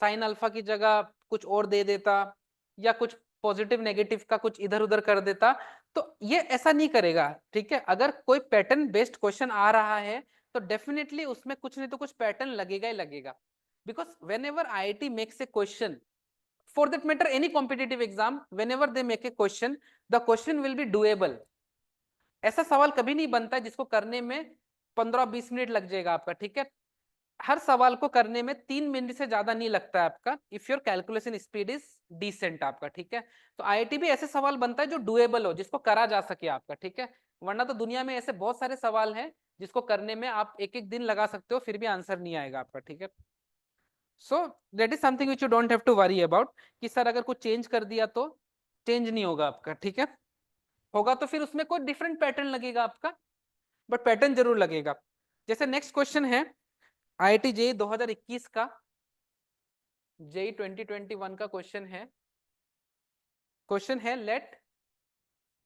साइन अल्फा की जगह कुछ और दे देता, या कुछ पॉजिटिव नेगेटिव का कुछ इधर उधर कर देता। तो ये ऐसा नहीं करेगा, ठीक है। अगर कोई पैटर्न बेस्ड क्वेश्चन आ रहा है तो डेफिनेटली उसमें कुछ नहीं तो कुछ पैटर्न लगेगा ही लगेगा, because when ever IIT makes a question, for that matter any competitive exam, whenever they make a question, the question will be doable। ऐसा सवाल कभी नहीं बनता है जिसको करने में 15-20 मिनट लग जाएगा आपका, ठीक है। हर सवाल को करने में 3 मिनट से ज्यादा नहीं लगता है आपका, if your calculation speed is decent आपका, ठीक है। तो IIT भी ऐसे सवाल बनता है जो डुएबल हो, जिसको करा जा सके आपका, ठीक है। वरना तो दुनिया में ऐसे बहुत सारे सवाल हैं जिसको करने में आप एक एक दिन लगा सकते हो, फिर भी आंसर नहीं आएगा आपका, ठीक है। So that is something which you don't have to worry about, कि सर अगर कुछ चेंज कर दिया तो चेंज नहीं होगा आपका, ठीक है। होगा तो फिर उसमें कोई डिफरेंट पैटर्न लगेगा आपका, बट पैटर्न जरूर लगेगा। जैसे नेक्स्ट क्वेश्चन है IIT JEE 2021 का, JEE 2021 का क्वेश्चन है। क्वेश्चन है let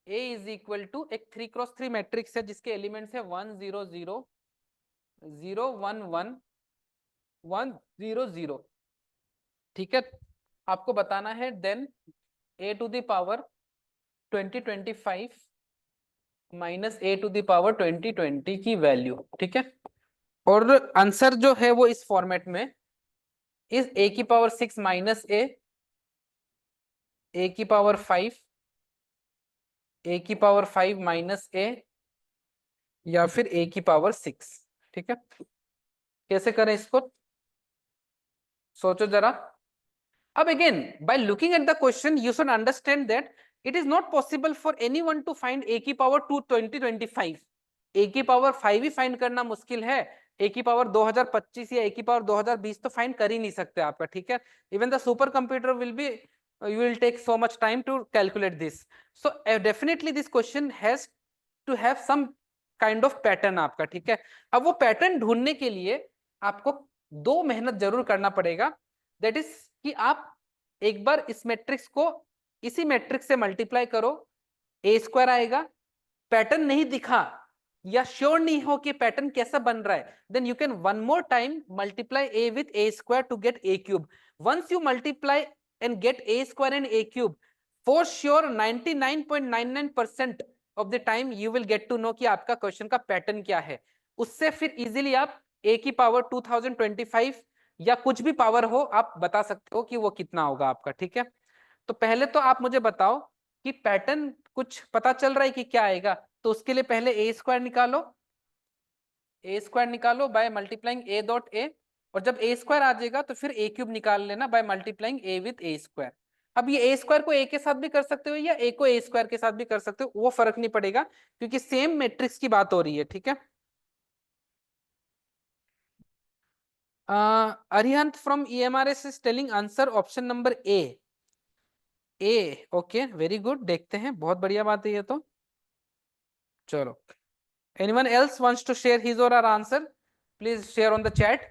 A is equal to एक 3x3 मैट्रिक्स है जिसके एलिमेंट्स है 1 0 0 0 1 1 1 0 0, ठीक है। आपको बताना है then a to the power 2025 minus a to the power 2020 की वैल्यू, ठीक है। और आंसर जो है वो इस फॉर्मेट में, इस a की पावर 6 माइनस a की पावर 5, a की पावर 5 माइनस a, या फिर a की पावर 6, ठीक है। कैसे करें इसको, सोचो जरा। अब again, by looking at the question, you should understand that it is not possible for anyone to find a की पावर 2025। a की पावर 5 ही फाइंड करना मुश्किल है, a की पावर 2025 या a की पावर 2020 तो फाइंड कर ही नहीं सकते आपका, ठीक है। Even the super computer will be, you will take so much time to calculate this। So definitely this question has to have some kind of pattern आपका, ठीक है। अब वो पैटर्न ढूंढने के लिए आपको 2 मेहनत जरूर करना पड़ेगा, दैट इज कि आप एक बार इस मैट्रिक्स को इसी मैट्रिक्स से मल्टीप्लाई करो, a² आएगा। पैटर्न नहीं दिखा या श्योर नहीं हो कि पैटर्न कैसा बन रहा है, then you can one more time multiply a with a² to get a³। once you multiply and get a² and a³, for sure 99.99% of the time you will get to know कि आपका question का pattern क्या है। उससे फिर easily आप a की power 2025 या कुछ भी पावर हो आप बता सकते हो कि वो कितना होगा आपका, ठीक है। तो पहले तो आप मुझे बताओ कि पैटर्न कुछ पता चल रहा है कि क्या आएगा, तो उसके लिए पहले a² निकालो, ए स्क्वायर निकालो by multiplying A dot A, और जब ए स्क्वायर आ जाएगा तो फिर ए क्यूब निकाल लेना by multiplying A with A square. अब ये ए स्क्वायर को ए के साथ भी कर सकते हो या ए को ए स्क्वायर के साथ भी कर सकते हो, वो फर्क नहीं पड़ेगा क्योंकि सेम मैट्रिक्स की बात हो रही है, ठीक है। Arihant from EMRS is telling answer option number A. A okay very good, देखते हैं, बहुत बढ़िया बात है ये तो। चलो, anyone else wants to share his or her answer, please share on the chat,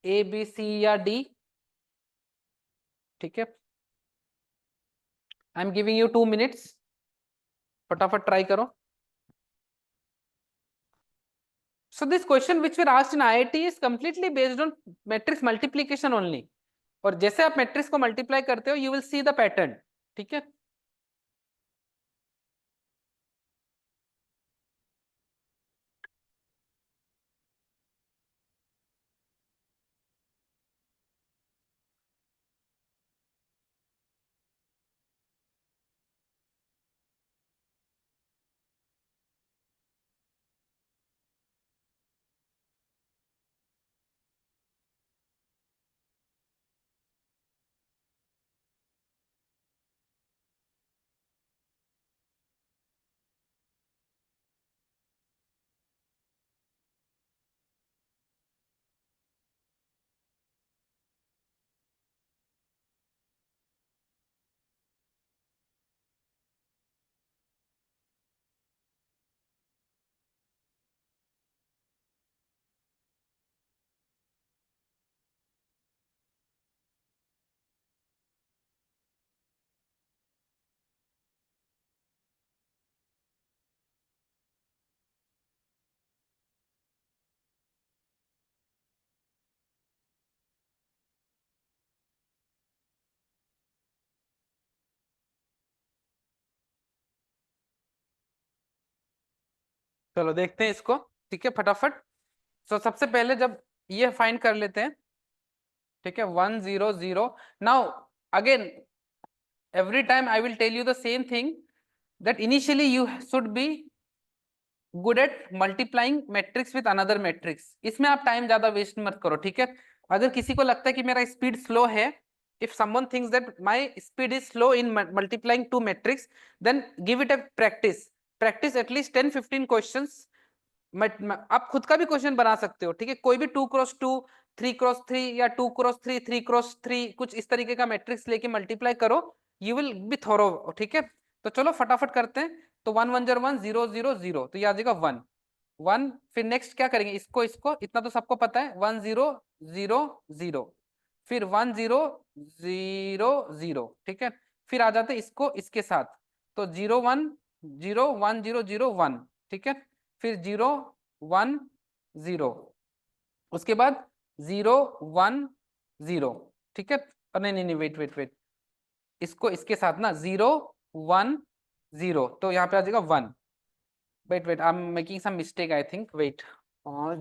A B C या डी, ठीक है। I am giving you 2 minutes, फटाफट ट्राई करो। So this question which were asked in IIT is completely based on matrix multiplication only, और जैसे आप matrix को multiply करते हो you will see the pattern, ठीक है। चलो देखते हैं इसको, ठीक है, फटाफट। तो सबसे पहले जब ये फाइंड कर लेते हैं, ठीक है, 1 0 0। Now again every time I will tell you the same thing, that initially you should be good at multiplying matrix with another matrix। इसमें आप टाइम ज्यादा वेस्ट मत करो, ठीक है। अगर किसी को लगता है कि मेरा स्पीड स्लो है, if someone thinks that my speed is slow in multiplying two matrix, then give it a practice at least 10-15 questions। आप खुद का भी क्वेश्चन बना सकते हो, ठीक है, कोई भी 2x2, 3x3 या 2x3, 3x3 कुछ इस तरीके का मैट्रिक्स लेके मल्टीप्लाई करो, यू विल बी थोरो, ठीक है। तो चलो फटाफट करते हैं। तो 1 1 1 0 0 0, तो ये आ जाएगा 1 1। फिर नेक्स्ट क्या करेंगे, इसको इसको इतना तो सबको पता है, 1 0 0 0, फिर 1 0 0 0, ठीक है। फिर आ जाते इसको इसके साथ, तो 0 1 0 1 0 0 1, ठीक है। फिर 0 1 0, उसके बाद 0 1 0, ठीक है। नहीं नहीं नहीं, वेट वेट वेट, इसको इसके साथ ना 0 1 0, तो यहाँ पे आ जाएगा 1। Wait wait, I am making some mistake I think, wait.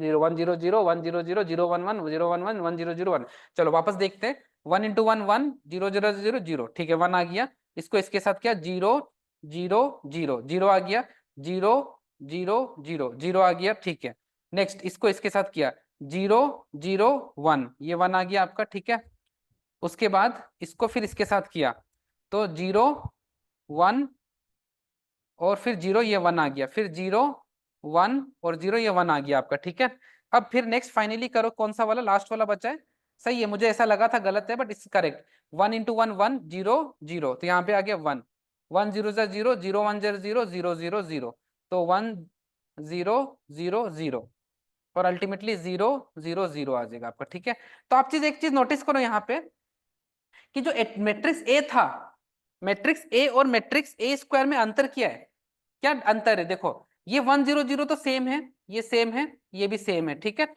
0 1 0 0 1 0 0 0 1 1 0 1 1 1 0 0 1। चलो वापस देखते हैं, 1 इंटू 1 1 0 0 0 0, ठीक है, 1 आ गया। इसको इसके साथ क्या, 0 0 0 0 आ गया, 0 0 0 0 आ गया, ठीक है। नेक्स्ट इसको इसके साथ किया, 0 0 1, ये 1 आ गया आपका, ठीक है। उसके बाद इसको फिर इसके साथ किया, तो 0 1 और फिर 0, ये 1 आ गया, फिर 0 1 और 0, ये 1 आ गया आपका, ठीक है। अब फिर नेक्स्ट फाइनली करो, कौन सा वाला लास्ट वाला बचा है, सही है, मुझे ऐसा लगा था गलत है बट इट्स करेक्ट। 1 इंटू 1 1 0 0, तो यहाँ पे आ गया 1 1 0 0 0 1 0 0 0 0 0, तो 1 0 0 0 और अल्टीमेटली 0 0 0 आ जाएगा आपका, ठीक है। तो आप एक चीज नोटिस करो यहाँ पे कि जो मैट्रिक्स ए था, मैट्रिक्स ए और मैट्रिक्स ए स्क्वायर में अंतर क्या है, क्या अंतर है, देखो ये 1 0 0 तो सेम है, ये सेम है, ये भी सेम है, ठीक है।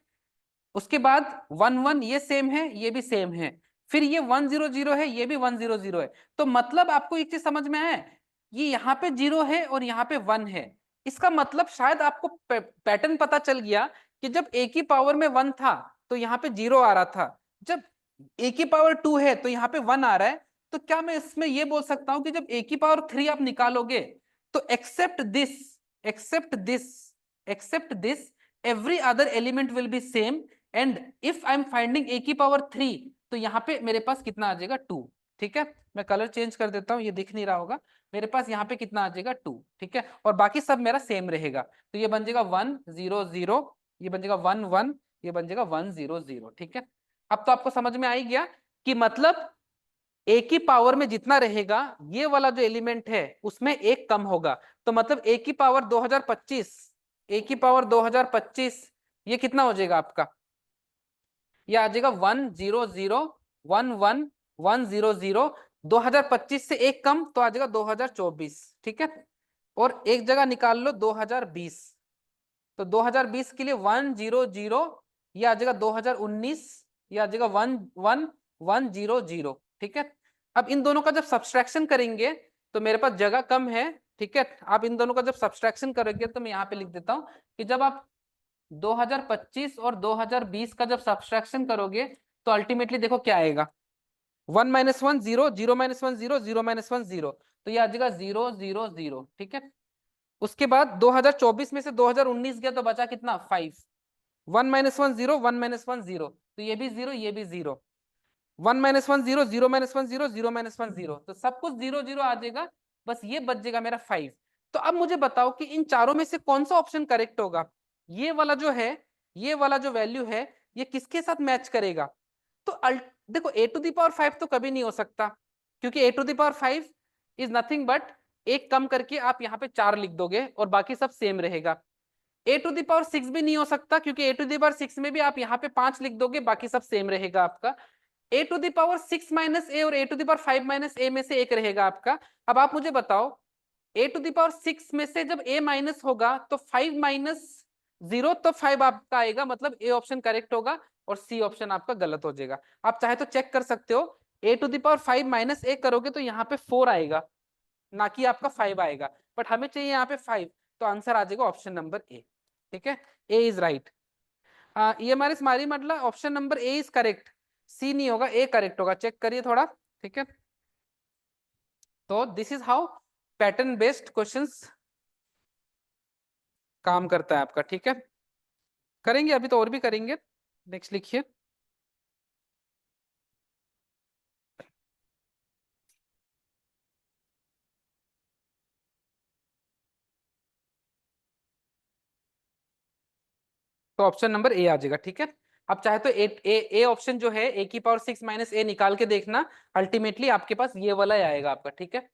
उसके बाद 1 1 ये सेम है, ये भी सेम है, फिर ये 1 0 0 है, ये भी 1 0 0 है। तो मतलब आपको एक चीज समझ में आया, ये यहाँ पे 0 है और यहाँ पे 1 है। इसका मतलब शायद आपको पैटर्न पता चल गया कि जब ए की पावर में 1 था तो यहाँ पे 0 आ रहा था, जब ए की पावर 2 है तो यहाँ पे 1 आ रहा है। तो क्या मैं इसमें ये बोल सकता हूँ कि जब ए की पावर 3 आप निकालोगे तो except this, except this, except this, every other element will be same, and if I'm finding a की पावर 3, तो यहाँ पे मेरे पास कितना आ जाएगा 2। ठीक है, मैं कलर चेंज कर देता हूँ, ये दिख नहीं रहा होगा। मेरे पास यहाँ पे कितना आ जाएगा 2। ठीक है, और बाकी सब मेरा सेम रहेगा, तो ये बन जाएगा 1 0 0, ये बन जाएगा 1 1, ये बन जाएगा 1 0 0। ठीक है, अब तो आपको समझ में आ ही गया कि मतलब ए की पावर में जितना रहेगा ये वाला जो एलिमेंट है उसमें एक कम होगा, तो मतलब ए की पावर 2025, ए की पावर 2025 ये कितना हो जाएगा आपका, ये आ जाएगा 1 0 0 1 1 1 0 0। 2025 से एक कम तो आ जाएगा 2024। ठीक है, और एक जगह निकाल लो 2020, तो 2020 के लिए 1 0 0, ये आ जाएगा 2019, ये आ जाएगा 1 1 1 0 0। ठीक है, अब इन दोनों का जब सब्सट्रैक्शन करेंगे तो मेरे पास जगह कम है। ठीक है, आप इन दोनों का जब सब्सट्रैक्शन करोगे तो मैं यहाँ पे लिख देता हूँ कि जब आप 2025 और 2020 का जब सब्सट्रैक्शन करोगे तो अल्टीमेटली देखो क्या आएगा, 1 माइनस 1 0 0 माइनस 1 0 0 माइनस 1 0, तो ये आ जाएगा 0 0 0। ठीक है, उसके बाद 2024 में से 2019 गया तो बचा कितना 5, 1 माइनस 1 0 1 माइनस 1 0, तो ये भी 0 ये भी 0, 1 माइनस 1 0 0 माइनस 1 0 0 माइनस 1 0, तो सब कुछ 0 0 आ जाएगा, बस ये बच जाएगा मेरा 5। तो अब मुझे बताओ कि इन चारों में से कौन सा ऑप्शन करेक्ट होगा, ये वाला जो है, ये वाला जो वैल्यू है ये किसके साथ मैच करेगा। तो देखो ए टू द पावर 5 तो कभी नहीं हो सकता, क्योंकि A to the power 5 is nothing but एक कम करके आप यहाँ पे 4 लिख दोगे और बाकी सब सेम रहेगा। ए टू द पावर 6 भी नहीं हो सकता, क्योंकि ए टू द पावर 6 में भी आप यहाँ पे 5 लिख दोगे, बाकी सब सेम रहेगा आपका। ए टू द पावर 6 माइनस ए और ए टू द पावर 5 माइनस ए में से एक रहेगा आपका। अब आप मुझे बताओ, ए टू द पावर 6 में से जब ए माइनस होगा तो 5 माइनस 0, तो 5 आपका आएगा, मतलब ए ऑप्शन करेक्ट होगा और सी ऑप्शन आपका गलत हो जाएगा। आप चाहे तो चेक कर सकते हो, ए टू द पावर 5 माइनस ए करोगे तो यहाँ पे 4 आएगा, ना कि आपका 5 आएगा, बट हमें चाहिए यहाँ पे 5, तो आंसर आ जाएगा ऑप्शन नंबर ए। ठीक है, ए इज राइट। ये हमारे स्मारी मतलब option number A is correct, C नहीं होगा, ए करेक्ट होगा, चेक करिए थोड़ा। ठीक है, तो this is how pattern based questions काम करता है आपका। ठीक है, करेंगे अभी तो और भी करेंगे। नेक्स्ट लिखिए। तो ऑप्शन नंबर ए आ जाएगा। ठीक है, अब चाहे तो ए ऑप्शन जो है ए की पावर 6 माइनस ए निकाल के देखना, अल्टीमेटली आपके पास ये वाला ही आएगा आपका। ठीक है,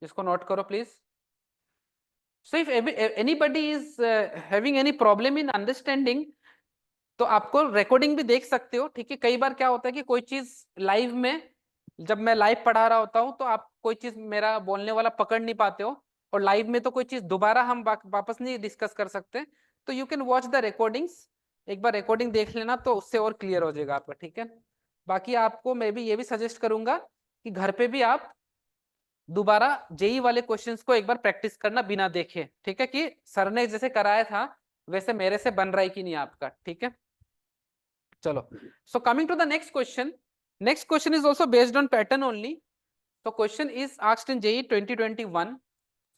इसको नोट करो please. So if anybody is having any problem in understanding, तो आपको रिकॉर्डिंग भी देख सकते हो। ठीक है, कई बार क्या होता है कि कोई चीज लाइव में, जब मैं लाइव पढ़ा रहा होता हूँ तो आप कोई चीज मेरा बोलने वाला पकड़ नहीं पाते हो, और लाइव में तो कोई चीज दोबारा हम वापस नहीं डिस्कस कर सकते, तो you can watch the recordings, एक बार रिकॉर्डिंग देख लेना तो उससे और क्लियर हो जाएगा आपका। ठीक है, बाकी आपको मैं भी ये भी सजेस्ट करूंगा कि घर पे भी आप दोबारा जेई वाले क्वेश्चंस को एक बार प्रैक्टिस करना बिना देखे। ठीक है, कि सर ने जैसे कराया था वैसे मेरे से बन रहा है कि नहीं आपका। ठीक है, चलो। So coming to the next question. Next question is also based on pattern only. So question is asked in JEE 2021.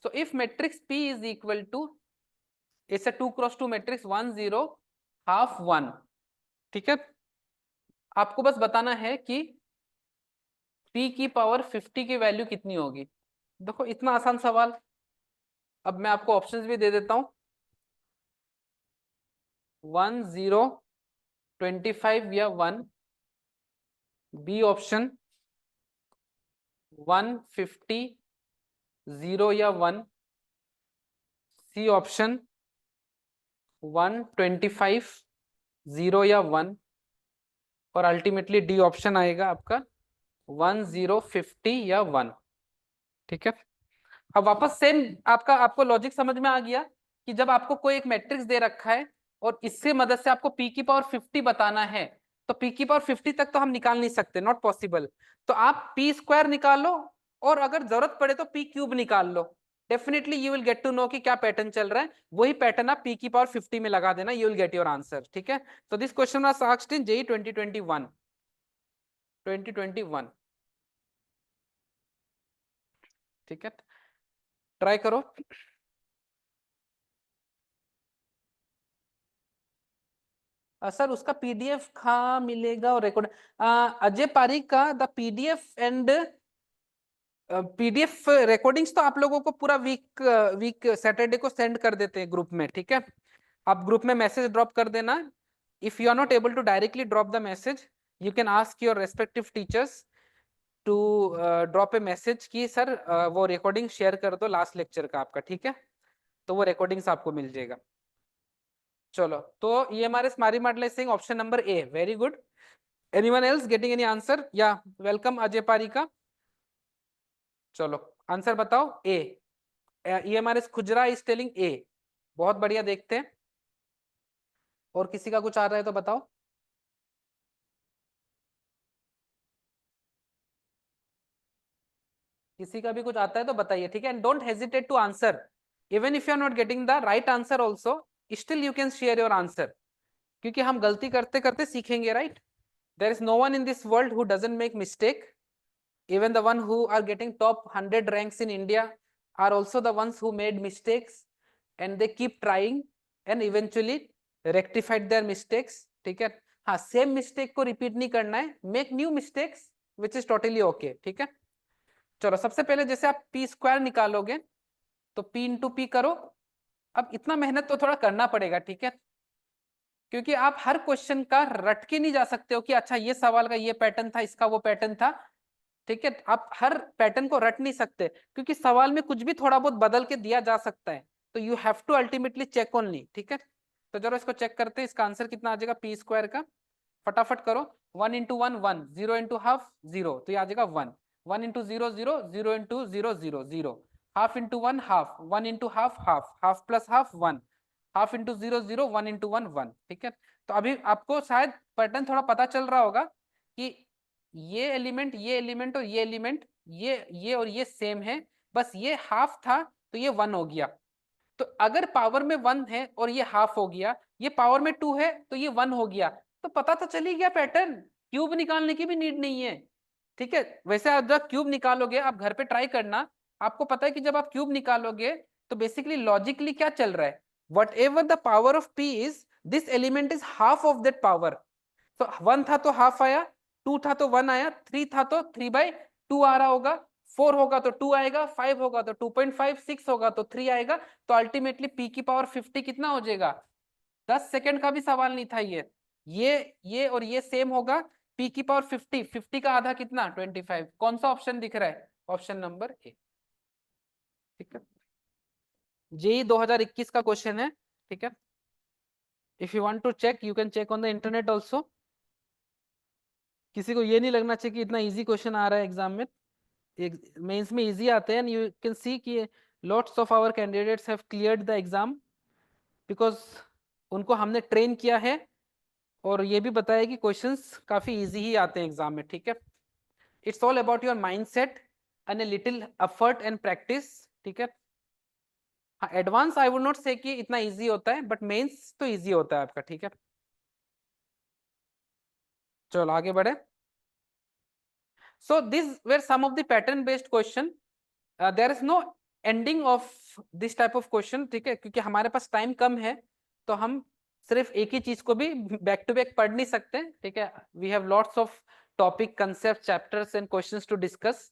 So if matrix P is equal to, it's a 2 cross 2 matrix 1 0 half 1. ठीक है, आपको बस बताना है कि P की power 50 की value कितनी होगी। देखो इतना आसान सवाल, अब मैं आपको ऑप्शंस भी दे देता हूं। 1 0 25 या 1, बी ऑप्शन 150 0 या 1, सी ऑप्शन 125 0 या 1, और अल्टीमेटली डी ऑप्शन आएगा आपका 1050 या 1। ठीक है, अब वापस सेम आपका, आपको लॉजिक समझ में आ गया कि जब आपको कोई एक मैट्रिक्स दे रखा है और इससे मदद से आपको पी की पावर 50 बताना है, तो पी की पावर 50 तक तो हम निकाल नहीं सकते, नॉट पॉसिबल, तो आप पी स्क्वायर निकालो, और अगर जरूरत पड़े तो पी क्यूब निकाल लो। Definitely you will get to know कि क्या पैटर्न चल रहा है, वही पैटर्न आप पी की पावर 50 में लगा देना, you will get your answer. ठीक है, तो this question was asked in JEE 2021। ठीक है, ट्राई करो। सर उसका पीडीएफ कहाँ मिलेगा और रिकॉर्ड? अजय पारिक का the PDF and PDF recordings तो आप लोगों को पूरा वीक सैटरडे को सेंड कर देते हैं ग्रुप में, ठीक है? आप ग्रुप में मैसेज ड्रॉप कर देना. If you are not able to directly drop the message, you can ask your respective teachers to drop a message कि सर वो रिकॉर्डिंग शेयर कर दो लास्ट लेक्चर का आपका, ठीक है? तो वो रिकॉर्डिंग्स आपको मिल जाएगा. चलो, तो ये हमारे स्मारी मॉडल Singh option number A. Very good. Anyone else getting any answer? या वेलकम अजय पारिका. चलो आंसर बताओ. A. EMRS Khujra is telling A. बहुत बढ़िया. देखते हैं और किसी का कुछ आ रहा है तो बताओ. किसी का भी कुछ आता है तो बताइए, ठीक है? And don't hesitate to answer. Even if you are not getting the right answer also, still you can share your answer, क्योंकि हम गलती करते करते सीखेंगे, right? There is no one in this world who doesn't make mistake. Even the one who are getting top 100 ranks in India are also the ones who made mistakes, and they keep trying and eventually rectified their mistakes. ठीक है? हाँ, same mistake को repeat नहीं करना है. Make new mistakes which is totally okay. ठीक है? चलो, सबसे पहले जैसे आप पी स्क्वायर निकालोगे तो पी इंटू पी करो. अब इतना मेहनत तो थोड़ा करना पड़ेगा, ठीक है? क्योंकि आप हर क्वेश्चन का रट के नहीं जा सकते हो कि अच्छा ये सवाल का ये पैटर्न था, इसका वो पैटर्न था. ठीक है? आप हर पैटर्न को रट नहीं सकते, क्योंकि सवाल में कुछ भी थोड़ा बहुत बदल के दिया जा सकता है. तो you have to ultimately check only. ठीक है? तो जरा इसको चेक करते हैं. इसका आंसर कितना आ जाएगा पी स्क्वायर का? फटाफट करो. 1 इंटू 1 1, 0 इंटू हाफ 0, तो ये आ जाएगा 1. 1 into 0 0, 0 into 0 0 0. Half into 1 half, 1 into half half, half plus half 1, half into 0 0, 1 into 1 1. ठीक है? तो अभी आपको शायद पैटर्न थोड़ा पता चल रहा होगा कि ये एलिमेंट और ये एलिमेंट, ये और ये सेम है. बस ये हाफ था तो ये 1 हो गया. तो अगर पावर में 1 है और ये हाफ हो गया, ये पावर में 2 है तो ये 1 हो गया. तो पता तो चली गया पैटर्न. क्यूब निकालने की भी नीड नहीं है. ठीक है? वैसे आप जब क्यूब निकालोगे, आप घर पे ट्राई करना, आपको पता है कि जब आप क्यूब निकालोगे तो बेसिकली लॉजिकली क्या चल रहा है, what ever the power of P is, this element is half of that power. तो 1 था तो हाफ आया, 2 था तो 1 आया, 3 था तो 3/2 आ रहा होगा, 4 होगा तो 2 आएगा, 5 होगा तो 2.5, 6 होगा तो 3 आएगा. तो अल्टीमेटली पी की पावर 50 कितना हो जाएगा? 10 सेकंड का भी सवाल नहीं था ये और ये सेम होगा. पी की पावर 50, 50 का आधा कितना? 25. कौन सा ऑप्शन दिख रहा है? Option number A. ठीक है? जेई 2021 का क्वेश्चन है. ठीक है? If you want to check, you can check on the internet also. किसी को ये नहीं लगना चाहिए कि इतना इजी क्वेश्चन आ रहा है एग्जाम में. मेंस में इजी आते हैं. एंड यू कैन सी कि lots of our candidates have cleared the exam, because उनको हमने ट्रेन किया है और ये भी बताया कि क्वेश्चंस काफी इजी ही आते हैं एग्जाम में. ठीक है? It's all about your mindset and a little effort and practice. ठीक है? हाँ, एडवांस आई वुड नॉट से कि इतना इजी होता है, बट मेंस तो इजी होता है आपका. ठीक है? चलो आगे बढ़े. So these were some of the pattern based question. There is no ending of this type of question. ठीक है? क्योंकि हमारे पास टाइम कम है, तो हम सिर्फ एक ही चीज को भी बैक टू बैक पढ़ नहीं सकते. ठीक है? We have lots of topic, concept, chapters and questions to discuss.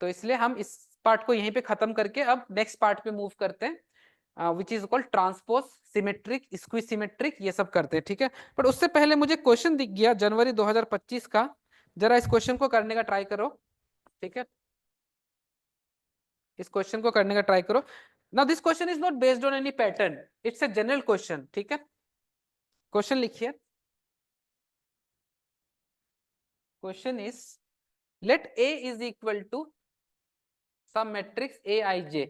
तो इसलिए हम इस पार्ट को यहीं पे खत्म करके अब नेक्स्ट पार्ट पे मूव करते हैं, विच is called transpose, symmetric, squeeze symmetric, ये सब करते हैं. ठीक है? बट उससे पहले मुझे क्वेश्चन दिख गया जनवरी 2025 का. जरा इस क्वेश्चन को करने का ट्राई करो. ठीक है? इस क्वेश्चन को करने का ट्राई करो. Now this question is not based on any pattern, it's a general question. ठीक है? क्वेश्चन लिखिए. Question is let A is equal to some matrix A I J.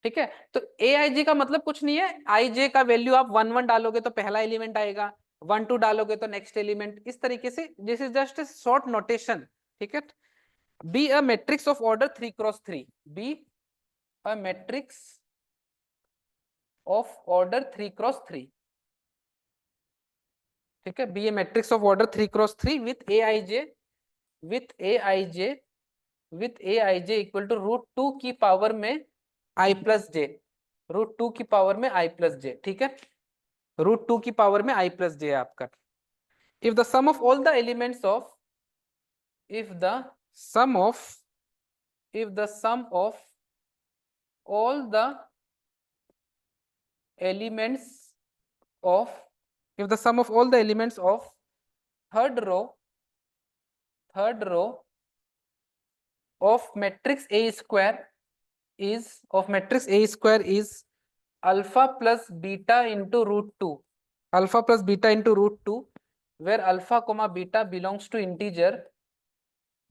ठीक है? तो ए आई जे का मतलब कुछ नहीं है. आई जे का वैल्यू आप 1 1 डालोगे तो पहला एलिमेंट आएगा, 1 2 डालोगे तो नेक्स्ट एलिमेंट. इस तरीके से this is just a short notation. ठीक है? Be a matrix of order 3x3. Be a matrix of order 3x3. ठीक है? Be a matrix of order 3x3 with a I j, with a I j, with a I j equal to √2 की power में i plus जे, √2 की power में i plus जे. ठीक है? √2 की power में i प्लस जे आपका। If the sum of all the elements of if the sum of if the sum of all the elements of if the sum of all the elements of third row of matrix A square is alpha plus beta into √2, alpha plus beta into √2, where alpha comma beta belongs to integer,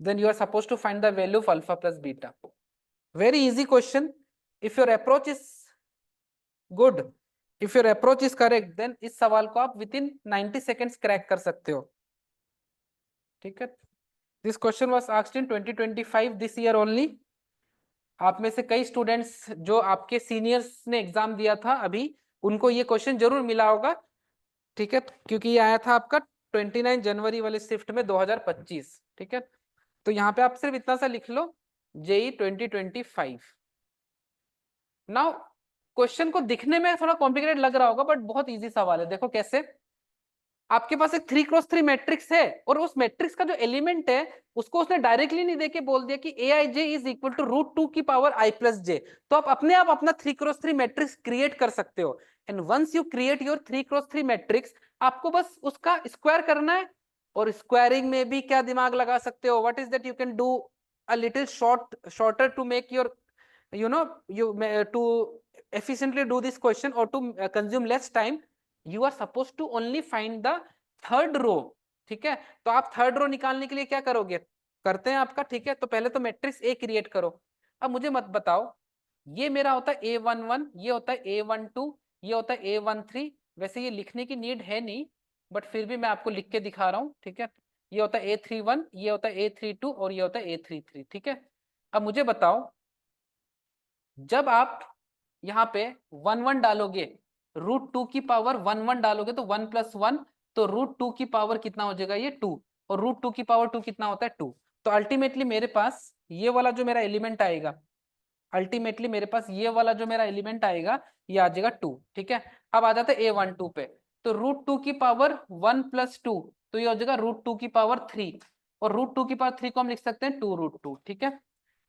then you are supposed to find the value of alpha plus beta. Very easy question. If your approach is good, if your approach is correct, then इस सवाल को आप within 90 seconds crack कर सकते हो। ठीक है, this question was asked in 2025 this year only. आप में से कई स्टूडेंट्स जो आपके सीनियर्स ने एग्जाम दिया था अभी, उनको ये क्वेश्चन जरूर मिला होगा। ठीक है, क्योंकि ये आया था आपका 29 जनवरी वाले शिफ्ट में 2025। ठीक है, तो यहाँ पे आप सिर्फ इतना सा लिख लो, जेई 2025। नाउ क्वेश्चन को दिखने में थोड़ा कॉम्प्लिकेटेड लग रहा होगा, बट बहुत इजी सवाल है। देखो कैसे, आपके पास एक 3x3 मैट्रिक्स है और उस मैट्रिक्स का जो एलिमेंट है उसको उसने डायरेक्टली नहीं देके बोल दिया कि aij इज इक्वल टू √2 की पावर i प्लस जे। तो आप अपने आप अपना 3x3 मैट्रिक्स क्रिएट कर सकते हो। And once you create your 3x3 matrix, आपको बस उसका स्क्वायर करना है। और स्क्वायरिंग में भी क्या दिमाग लगा सकते हो, what is that, you can do a little shorter to make your you to efficiently do this question or to consume less time, you are supposed to only find the third row। ठीक है, तो आप third row निकालने के लिए क्या करोगे, करते हैं आपका। ठीक है, तो पहले तो मैट्रिक्स ए क्रिएट करो। अब मुझे मत बताओ, ये मेरा होता है A11, ये होता है A12, ये होता है A13। वैसे ये लिखने की नीड है नहीं, बट फिर भी मैं आपको लिख के दिखा रहा हूँ। ठीक है, ये होता है A31, ये होता है A32 और ये होता है A33। ठीक है, अब मुझे बताओ, जब आप यहाँ पे 1 1 डालोगे, √2 की पावर 1 1 डालोगे तो 1 + 1, तो √2 की पावर कितना हो जाएगा, ये 2, और √2 की पावर 2 कितना होता है, 2। तो अल्टीमेटली मेरे पास ये वाला जो मेरा एलिमेंट आएगा, अल्टीमेटली मेरे पास ये वाला जो मेरा एलिमेंट आएगा, ये आ जाएगा 2। ठीक है, अब आ जाते हैं A12 पे, तो √2 की पावर 1 + 2, तो ये हो जाएगा √2 की पावर 3, और √2 की पावर 3 को हम लिख सकते हैं 2√2। ठीक है,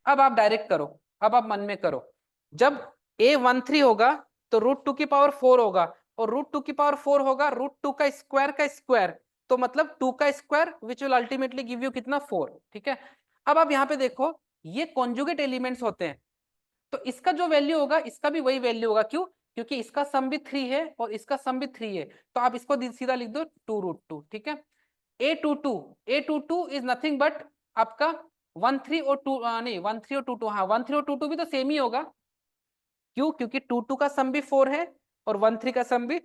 अब आप डायरेक्ट करो, अब आप मन में करो, जब A13 होगा तो √2 की पावर 4 होगा, और √2 की पावर 4 होगा √2 का स्क्वायर, तो मतलब 2 का square which will ultimately give you कितना, 4। ठीक है, अब आप यहाँ पे देखो, ये कॉन्जुगेट एलिमेंट्स होते हैं, तो इसका जो वैल्यू होगा इसका भी वही वैल्यू होगा। क्यों, क्योंकि इसका सम भी 3 है और इसका सम भी 3 है, तो आप इसको सीधा लिख दो 2√2। ठीक है, A22 इज नथिंग बट आपका 13 और 2 नहीं 13 और 22, हाँ 13 और 22 भी तो सेम ही होगा। क्यों, क्योंकि 22 का सम भी 4 है और 13 का सम भी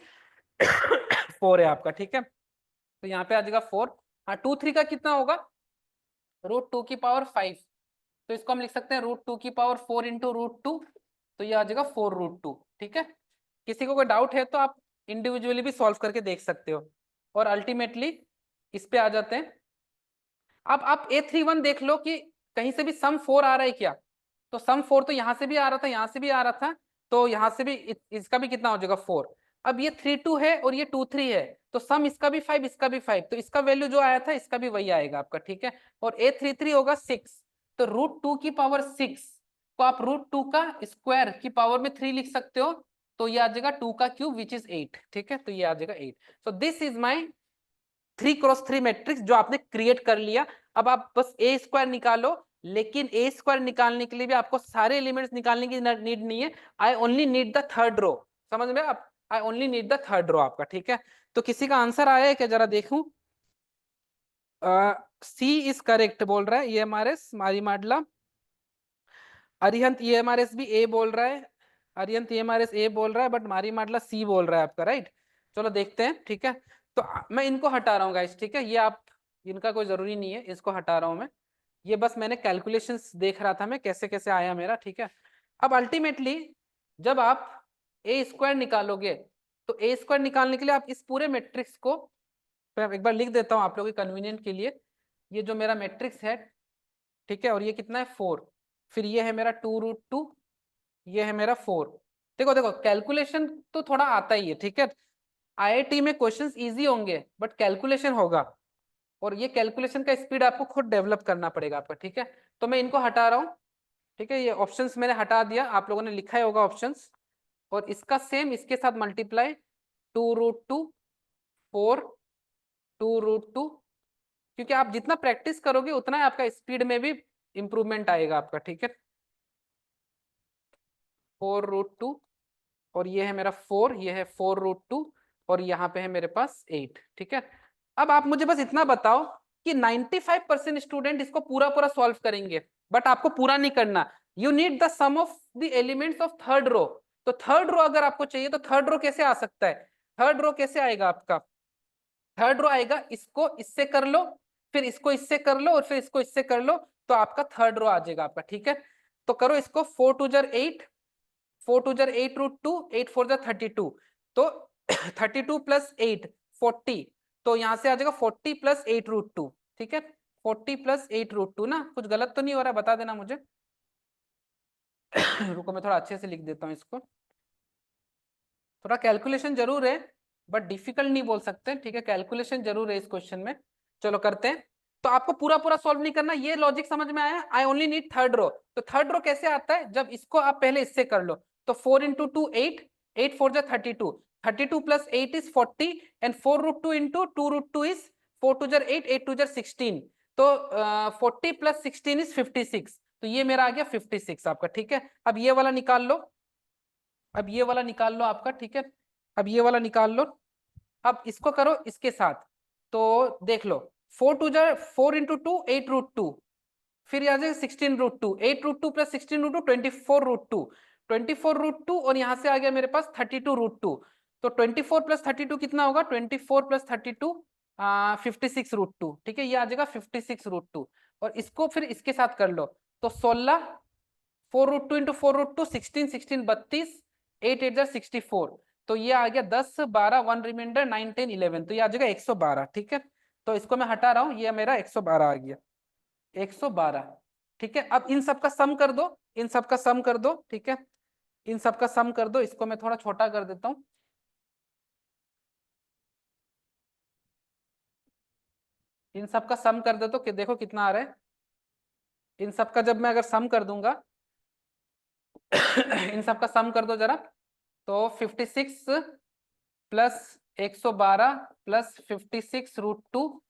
4 है आपका। ठीक है, तो यहाँ पे आ जाएगा 4। हाँ 23 का कितना होगा, √2 की पावर 5, तो इसको हम लिख सकते हैं √2 की पावर 4 इंटू √2, तो ये आ जाएगा 4√2। ठीक है, किसी को कोई डाउट है तो आप इंडिविजुअली भी सॉल्व करके देख सकते हो। और अल्टीमेटली इस पे आ जाते हैं। अब आप A31 देख लो कि कहीं से भी सम 4 आ रहा है क्या, तो सम 4 तो यहाँ से भी आ रहा था, यहाँ से भी आ रहा था, तो यहाँ से भी इसका भी कितना हो जाएगा 4। अब ये 3 2 है और ये 2 3 है, तो सम इसका भी 5, इसका भी 5, तो इसका वैल्यू जो आया था इसका भी वही आएगा आपका। ठीक है, और A33 होगा 6, तो √2 की पावर 6 को आप √2 का स्क्वायर की पावर में 3 लिख सकते हो, तो ये आ जाएगा 2 का क्यूब विच इज 8। ठीक है, तो ये आ जाएगा 8। So this is my 3x3 matrix जो आपने क्रिएट कर लिया। अब आप बस A² निकालो, लेकिन A² निकालने के लिए भी आपको सारे एलिमेंट्स निकालने की नीड नहीं है। I only need the third row, समझ में आप, I only need the third row आपका। ठीक है, तो किसी का आंसर आया है क्या, जरा देखूं। सी इज करेक्ट बोल रहा है EMRS मारी माडला। अरिहंत EMRS भी ए बोल रहा है, अरिहंत EMRS ए बोल रहा है, बट मारी माडला सी बोल रहा है आपका, राइट। चलो देखते हैं। ठीक है, तो मैं इनको हटा रहा हूँ गाइस। ठीक है, ये आप इनका कोई जरूरी नहीं है, इसको हटा रहा हूँ मैं। ये बस मैंने कैलकुलेशंस देख रहा था मैं कैसे कैसे आया मेरा। ठीक है, अब अल्टीमेटली जब आप A² निकालोगे, तो A² निकालने के लिए आप इस पूरे मैट्रिक्स को मैं एक बार लिख देता हूँ आप लोगों के कन्वीनियंट के लिए। ये जो मेरा मैट्रिक्स है, ठीक है, और ये कितना है 4, फिर ये है मेरा 2√2, ये है मेरा 4। देखो देखो कैलकुलेशन तो थोड़ा आता ही है। ठीक है, आईआईटी में क्वेश्चंस इजी होंगे बट कैलकुलेशन होगा, और ये कैलकुलेशन का स्पीड आपको खुद डेवलप करना पड़ेगा आपका, ठीक है। तो मैं इनको हटा रहा हूँ, ठीक है। ये ऑप्शंस मैंने हटा दिया, आप लोगों ने लिखा ही होगा ऑप्शंस, और इसका सेम इसके साथ मल्टीप्लाई 2√2 4 2√2, क्योंकि आप जितना प्रैक्टिस करोगे उतना ही आपका स्पीड में भी इंप्रूवमेंट आएगा आपका, ठीक है। 4√2, और ये है मेरा 4, ये है 4√2, और यहाँ पे है मेरे पास 8, ठीक है। अब आप मुझे बस इतना बताओ कि 95% स्टूडेंट इसको पूरा पूरा सॉल्व करेंगे, बट आपको पूरा नहीं करना। You need the sum of the elements of third row. तो थर्ड रो अगर आपको चाहिए तो थर्ड रो कैसे आ सकता है? थर्ड रो कैसे आएगा आपका? थर्ड रो आएगा, इसको इससे कर लो, फिर इसको इससे कर लो, और फिर इसको इससे कर लो, तो आपका थर्ड रो आ जाएगा आपका, ठीक है। तो करो इसको, 4 2 8, 4 2 8√2, 8 4 32, तो 32 + 8 40, तो यहाँ से आ जाएगा 40 + 8√2, ठीक है। 40 + 8√2 ना, कुछ गलत तो नहीं हो रहा, बता देना मुझे। रुको मैं थोड़ा अच्छे से लिख देता हूँ इसको, थोड़ा कैलकुलेशन जरूर है बट डिफिकल्ट नहीं बोल सकते, ठीक है। कैलकुलेशन जरूर है इस क्वेश्चन में। चलो करते हैं। तो आपको पूरा पूरा सॉल्व नहीं करना, ये लॉजिक समझ में आया? I only need third row. तो थर्ड रो कैसे आता है? जब इसको आप पहले इससे कर लो, तो 4 × 2 8, 8 4 32, 32 + 8 इज 40, एंड 4√2 × 2√2 इज 4 2 8, 8 2 16, तो 40 + 16 इज 56, तो ये मेरा आ गया 56 आपका, ठीक है। अब ये वाला निकाल लो, अब ये वाला निकाल लो आपका, ठीक है। अब ये वाला निकाल लो, अब इसको करो इसके साथ, तो देख लो, 4 × 2 8√2, फिर यहाँ से 16√2, 8√2 + 16√2 24√2, 24√2, और यहाँ से आ गया मेरे पास 32√2, तो 24 + 32 कितना होगा? 24 + 32 56√2, ठीक है। ये आ जाएगा 56√2, और इसको फिर इसके साथ कर लो, तो 16, 4√2 × 4√2 16, 16 32, 8 8 64, तो ये आ गया 10 12, 1 रिमाइंडर 9 10 11, तो ये आ जाएगा 112, ठीक है। तो इसको मैं हटा रहा हूँ, ये मेरा 112 आ गया, 112, ठीक है। अब इन सब का सम कर दो, इन सब का सम कर दो, ठीक है। इन सब का सम कर दो, इसको मैं थोड़ा छोटा कर देता हूँ। इन सब का सम कर दो तो कि देखो कितना आ रहा है। इन सब का जब मैं अगर सम कर दूंगा इन सब का सम कर दो जरा, तो 56 + 112 + 56√2,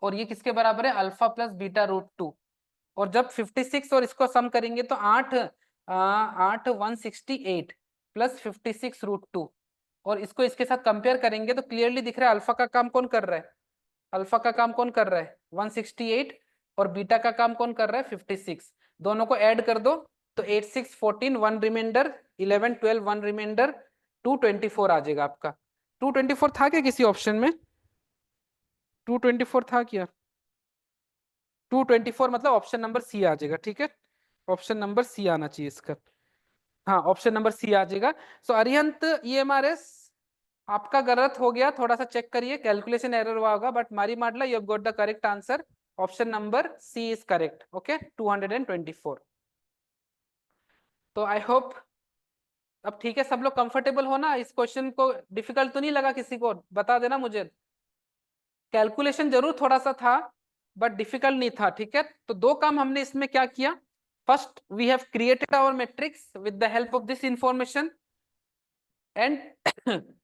और ये किसके बराबर है? अल्फा + बीटा√2, और जब 56 और इसको सम करेंगे तो 8 8 168 + 56√2, और इसको इसके साथ कंपेयर करेंगे तो क्लियरली दिख रहा है अल्फा का काम कौन कर रहा है? अल्फा का काम कौन कर रहा है? 168, और बीटा का काम कौन कर रहा है? 56। दोनों को ऐड कर दो, तो 8 6 14, 1 रिमाइंडर 11 12, 1 रिमाइंडर 224 आ जाएगा आपका। 224 था क्या किसी ऑप्शन में? 224 था क्या? 224 मतलब ऑप्शन नंबर सी आ जाएगा, ठीक है। ऑप्शन नंबर सी आना चाहिए इसका। हाँ, ऑप्शन नंबर सी आ जाएगा। सो अरिहंत EMRS, आपका गलत हो गया, थोड़ा सा चेक करिए, कैलकुलेशन एरर हुआ होगा, but Mari Madla you have got the correct answer. Option number C is correct, okay. 224। तो आई होप अब ठीक है, सब लोग कंफर्टेबल हो ना? इस क्वेश्चन को डिफिकल्ट तो नहीं लगा किसी को? बता देना मुझे। कैलकुलेशन जरूर थोड़ा सा था बट डिफिकल्ट नहीं था, ठीक है। तो दो काम हमने इसमें क्या किया? First, we have created our matrix with the help of this information, and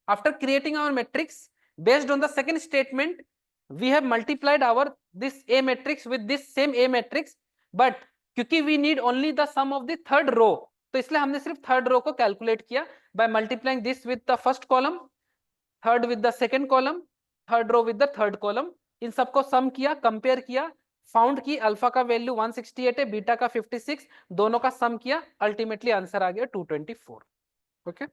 after creating our matrix, based on the second statement, we have multiplied our this A matrix with this same A matrix, but क्योंकि we need only the sum of the third row, तो इसलिए हमने सिर्फ third row को calculate किया by multiplying this with the first column, third with the second column, third row with the third column, इन सबको sum किया, compare किया, फाउंड की अल्फा का वैल्यू 168 है, बीटा का 56, दोनों का सम किया, अल्टीमेटली आंसर आ गया 224, ओके।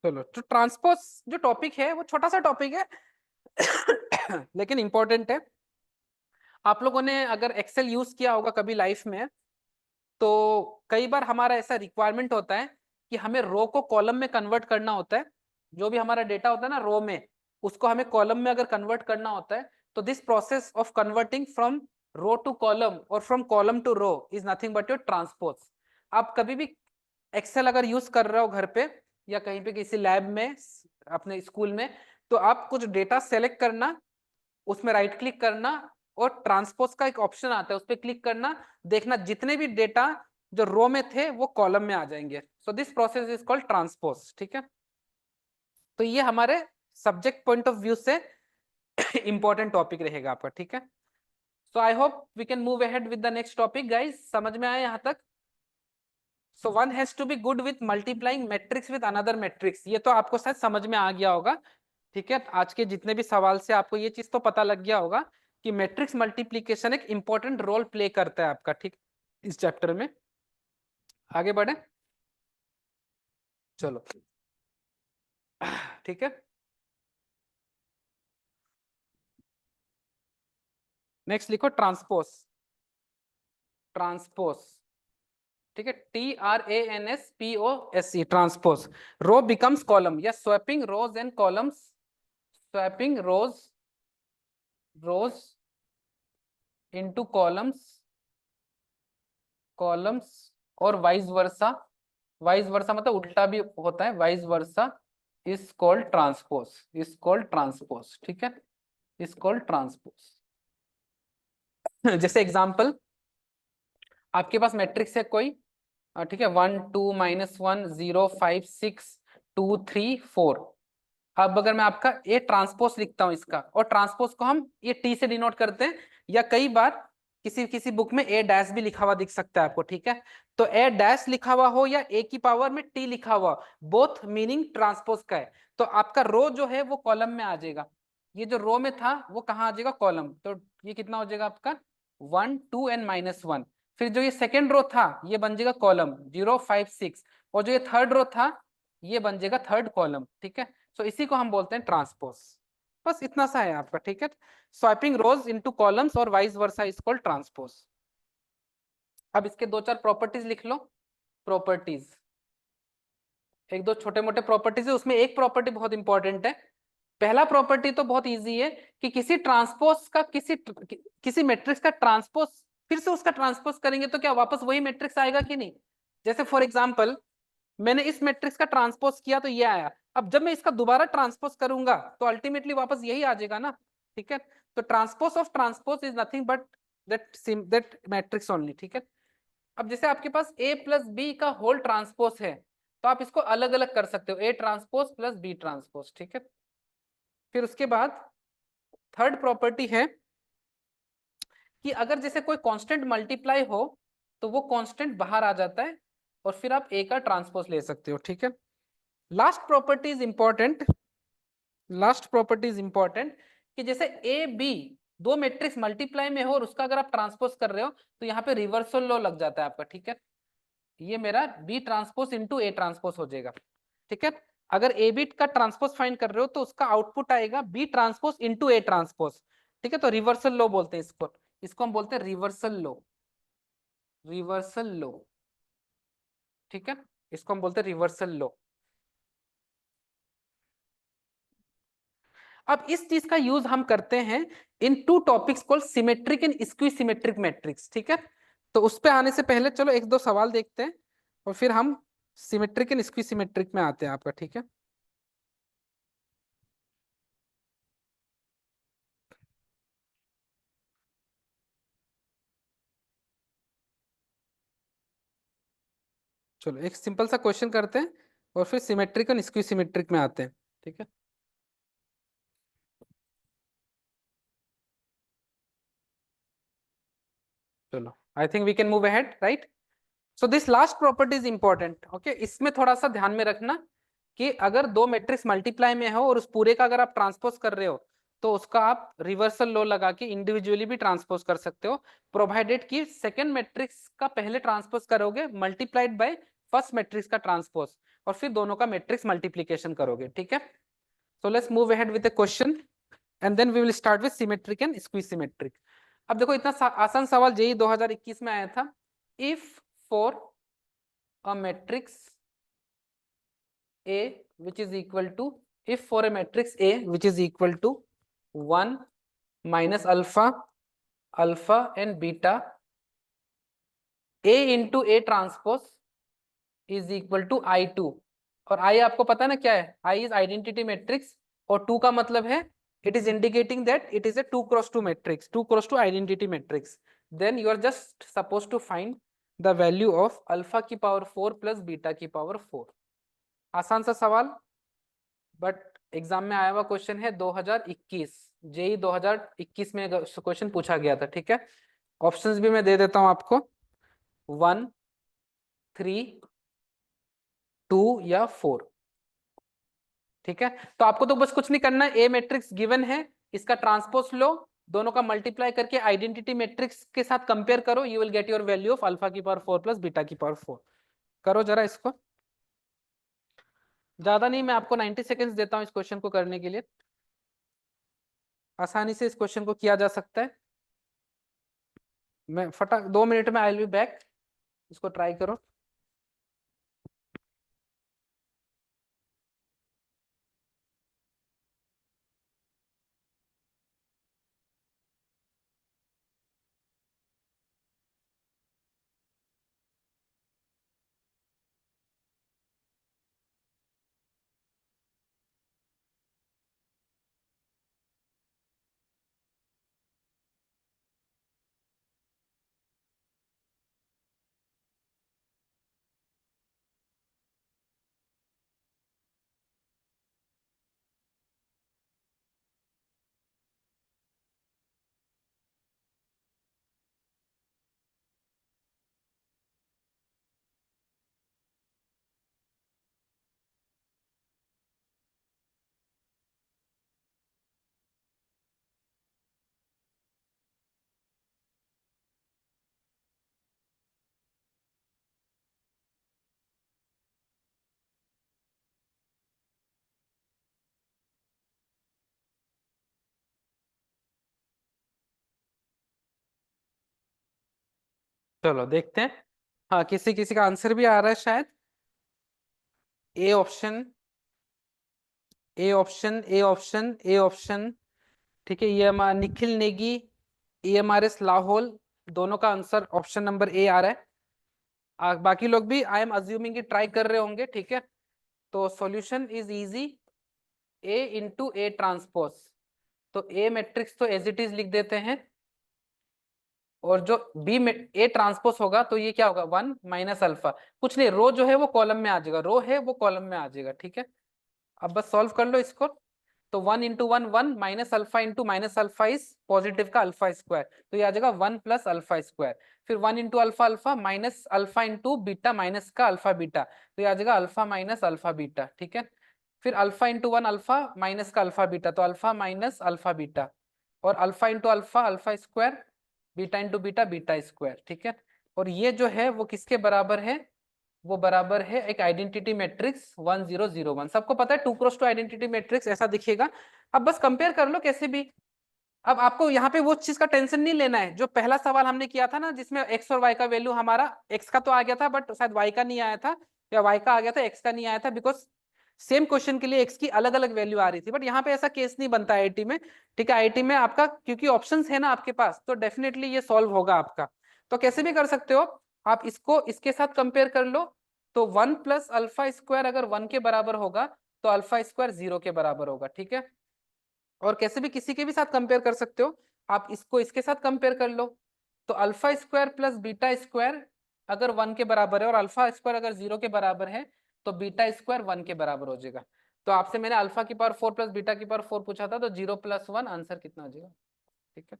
चलो, तो ट्रांसपोज जो टॉपिक है वो छोटा सा टॉपिक है लेकिन इंपॉर्टेंट है। आप लोगों ने अगर एक्सेल यूज किया होगा कभी लाइफ में, तो कई बार हमारा ऐसा रिक्वायरमेंट होता है कि हमें रो को कॉलम में कन्वर्ट करना होता है, जो भी हमारा डेटा होता है ना रो में, उसको हमें कॉलम में अगर कन्वर्ट करना होता है, तो this process of converting from row to column और from column to row is nothing but your transpose. आप कभी भी एक्सेल अगर यूज कर रहे हो घर पे या कहीं पे किसी लैब में अपने स्कूल में, तो आप कुछ डेटा सेलेक्ट करना, उसमें राइट क्लिक करना और ट्रांसपोज का एक ऑप्शन आता है, उस पर क्लिक करना, देखना जितने भी डेटा जो रो में थे वो कॉलम में आ जाएंगे। So this process is called transpose. ठीक है, तो ये हमारे सब्जेक्ट पॉइंट ऑफ व्यू से इंपॉर्टेंट टॉपिक रहेगा आपका। ठीक है, so I hope we can move ahead with the next topic. Guys समझ में आया यहाँ तक? So one has to be good with multiplying matrix with another matrix, ये तो आपको शायद समझ में आ गया होगा। ठीक है, आज के जितने भी सवाल से आपको ये चीज तो पता लग गया होगा कि मैट्रिक्स मल्टीप्लीकेशन एक इंपॉर्टेंट रोल प्ले करता है आपका। ठीक, इस चैप्टर में आगे बढ़े, चलो। ठीक है, नेक्स्ट लिखो ट्रांसपोज। ट्रांसपोज, ठीक है, TRANSPOSE, transpose. Row becomes column या swapping rows and columns, swapping rows into columns और वाइस वर्सा। वाइस वर्सा मतलब उल्टा भी होता है, vice versa is called transpose, is called transpose. ठीक है, इज कॉल्ड ट्रांसपोज। जैसे एग्जांपल, आपके पास मैट्रिक्स है कोई, ठीक है, 1 2 -1 0 5 6 2 3 4। अब अगर मैं आपका ए ट्रांसपोज लिखता हूं इसका, और ट्रांसपोज को हम ये टी से डिनोट करते हैं, या कई बार किसी किसी बुक में ए डैश भी लिखा हुआ दिख सकता है आपको। ठीक है, तो ए डैश लिखा हुआ हो या ए की पावर में टी लिखा हुआ, बोथ मीनिंग ट्रांसपोज का है। तो आपका रो जो है वो कॉलम में आ जाएगा, ये जो रो में था वो कहाँ आ जाएगा, कॉलम। तो ये कितना हो जाएगा आपका 1 2 and -1। फिर जो ये सेकेंड रो था ये बन जाएगा कॉलम 0 5 6, और जो ये थर्ड रो था ये बन जाएगा थर्ड कॉलम। ठीक है, सो इसी को हम बोलते हैं ट्रांसपोज। बस इतना सा है आपका। ठीक है, स्वैपिंग रोज इनटू कॉलम्स और vice versa is called transpose. अब इसके दो चार प्रॉपर्टीज लिख लो। प्रॉपर्टीज, एक दो छोटे मोटे प्रॉपर्टीज है, उसमें एक प्रॉपर्टी बहुत इंपॉर्टेंट है। पहला प्रॉपर्टी तो बहुत इजी है कि किसी ट्रांसपोज का किसी मैट्रिक्स का ट्रांसपोज, फिर से उसका ट्रांसपोज करेंगे तो क्या वापस वही मैट्रिक्स आएगा कि नहीं। जैसे फॉर एग्जांपल, मैंने इस मैट्रिक्स का ट्रांसपोज किया तो ये आया, अब जब मैं इसका दोबारा ट्रांसपोज करूंगा तो अल्टीमेटली वापस यही आ जाएगा ना। ठीक है, तो transpose of transpose is nothing but that matrix only. ठीक है, अब जैसे आपके पास a प्लस बी का होल ट्रांसपोज है, तो आप इसको अलग अलग कर सकते हो, a transpose plus b transpose. ठीक है, फिर उसके बाद थर्ड प्रॉपर्टी है कि अगर जैसे कोई कांस्टेंट मल्टीप्लाई हो तो वो कांस्टेंट बाहर आ जाता है और फिर आप a का ट्रांसपोज ले सकते हो। ठीक है, last property is important, last property is important कि जैसे ए बी दो मैट्रिक्स मल्टीप्लाई में हो और उसका अगर आप ट्रांसपोज कर रहे हो तो यहाँ पे रिवर्सल लॉ लग जाता है आपका। ठीक है, ये मेरा B transpose into A transpose हो जाएगा। ठीक है, अगर ए बी का ट्रांसपोज फाइंड कर रहे हो तो उसका आउटपुट आएगा B transpose into A transpose. ठीक है, तो रिवर्सल लॉ बोलते हैं इसको, इसको हम बोलते हैं रिवर्सल लॉ, रिवर्सल लॉ। ठीक है, इसको हम बोलते हैं रिवर्सल लॉ। अब इस चीज का यूज हम करते हैं in two topics called symmetric and skew symmetric matrix. ठीक है, तो उस पे आने से पहले चलो एक दो सवाल देखते हैं और फिर हम सिमेट्रिक एंड स्क्वी सिमेट्रिक में आते हैं आपका। ठीक है, चलो एक सिंपल सा क्वेश्चन करते हैं और फिर सिमेट्रिक एंड स्क्वी सिमेट्रिक में आते हैं। ठीक है, चलो I think we can move ahead, right. So this last property is important. Okay, इसमें थोड़ा सा ध्यान में रखना कि अगर दो मैट्रिक्स मल्टीप्लाई में हो और उस पूरे का अगर आप ट्रांसपोज कर रहे हो तो उसका आप रिवर्सल लॉ लगा के इंडिविजुअली भी ट्रांसपोज कर सकते हो, प्रोवाइडेड कि सेकंड मैट्रिक्स का पहले ट्रांसपोज करोगे मल्टीप्लाइड बाय फर्स्ट मैट्रिक्स का ट्रांसपोज, और फिर दोनों का मैट्रिक्स मल्टीप्लीकेशन करोगे। ठीक है, so let's move ahead with the question and then we will start with symmetric and skew symmetric. अब देखो इतना आसान सवाल जेई 2021 में आया था। If for a matrix A which is equal to, if for a matrix A which is equal to 1 minus alpha, alpha and beta, A into A transpose is equal to I2, और I आपको पता है ना क्या है, I is identity matrix, और 2 का मतलब है it is indicating that it is a 2 cross 2 matrix, 2 cross 2 identity matrix. Then you are just supposed to find the value of alpha की पावर 4 प्लस बीटा की पावर 4. आसान सा सवाल, but exam में आया हुआ क्वेश्चन है 2021, जेई 2021 में क्वेश्चन पूछा गया था. ठीक है, ऑप्शंस भी मैं दे देता हूं आपको, 1, 3, 2 या 4. ठीक है, तो आपको तो बस कुछ नहीं करना है, ए मैट्रिक्स गिवन है, इसका ट्रांसपोज लो, दोनों का मल्टीप्लाई करके आइडेंटिटी मैट्रिक्स के साथ कंपेयर करो, you will get your value of alpha की पावर 4 प्लस बीटा की पावर 4. करो जरा इसको, ज्यादा नहीं, मैं आपको 90 सेकेंड्स देता हूं इस क्वेश्चन को करने के लिए. आसानी से इस क्वेश्चन को किया जा सकता है. मैं फटाक 2 मिनट में आई विल बी बैक, इसको ट्राई करो. चलो देखते हैं, हाँ किसी किसी का आंसर भी आ रहा है शायद. A option, A option, A option, A option. ठीक है, ये निखिल नेगी, EMRS लाहौल, दोनों का आंसर ऑप्शन नंबर ए आ रहा है. बाकी लोग भी आई एम अज्यूमिंग कि ट्राई कर रहे होंगे. ठीक है, तो solution is easy, A into A transpose. तो ए मैट्रिक्स तो एज इट इज लिख देते हैं, और जो बी में ए ट्रांसपोज होगा तो ये क्या होगा, 1 माइनस अल्फा. कुछ नहीं, रो जो है वो कॉलम में आ जाएगा, रो है वो कॉलम में आ जाएगा. ठीक है, अब बस सॉल्व कर लो इसको. तो 1 into 1 1, minus alpha into minus alpha is positive का अल्फा स्क्वायर, तो ये आ जाएगा 1 प्लस अल्फा स्क्वायर. फिर 1 into alpha alpha, minus alpha into beta minus का अल्फा बीटा, तो ये आ जाएगा अल्फा माइनस अल्फा बीटा. ठीक है, फिर अल्फा इंटू 1 अल्फा माइनस का अल्फा बीटा, तो अल्फा माइनस अल्फा बीटा, और alpha into alpha alpha square, beta into beta beta square. ठीक है, और ये जो है वो किसके बराबर है, वो बराबर है एक आइडेंटिटी मैट्रिक्स 1001. सबको पता है 2 क्रॉस 2 आइडेंटिटी मैट्रिक्स ऐसा दिखेगा. अब बस कंपेयर कर लो कैसे भी. अब आपको यहाँ पे वो चीज का टेंशन नहीं लेना है, जो पहला सवाल हमने किया था ना, जिसमें एक्स और वाई का वैल्यू, हमारा एक्स का तो आ गया था बट शायद वाई का नहीं आया था, या वाई का आ गया था एक्स का नहीं आया था, बिकॉज सेम क्वेश्चन के लिए एक्स की अलग अलग वैल्यू आ रही थी. बट यहाँ पे ऐसा केस नहीं बनता आईआईटी में. ठीक है, आईआईटी में आपका क्योंकि ऑप्शंस है ना आपके पास, तो डेफिनेटली ये सॉल्व होगा आपका. तो कैसे भी कर सकते हो आप, इसको इसके साथ कंपेयर कर लो. तो 1 प्लस अल्फा स्क्वायर अगर 1 के बराबर होगा, तो अल्फा स्क्वायर 0 के बराबर होगा. ठीक है, और कैसे भी किसी के भी साथ कंपेयर कर सकते हो आप, इसको इसके साथ कंपेयर कर लो. तो alpha square plus beta square अगर 1 के बराबर है, और अल्फा स्क्वायर अगर 0 के बराबर है, तो बीटा स्क्वायर 1 के बराबर हो जाएगा. तो आपसे मैंने अल्फा की पावर 4 प्लस बीटा की पावर 4 पूछा था, तो 0 प्लस 1 आंसर कितना हो जाएगा. ठीक है,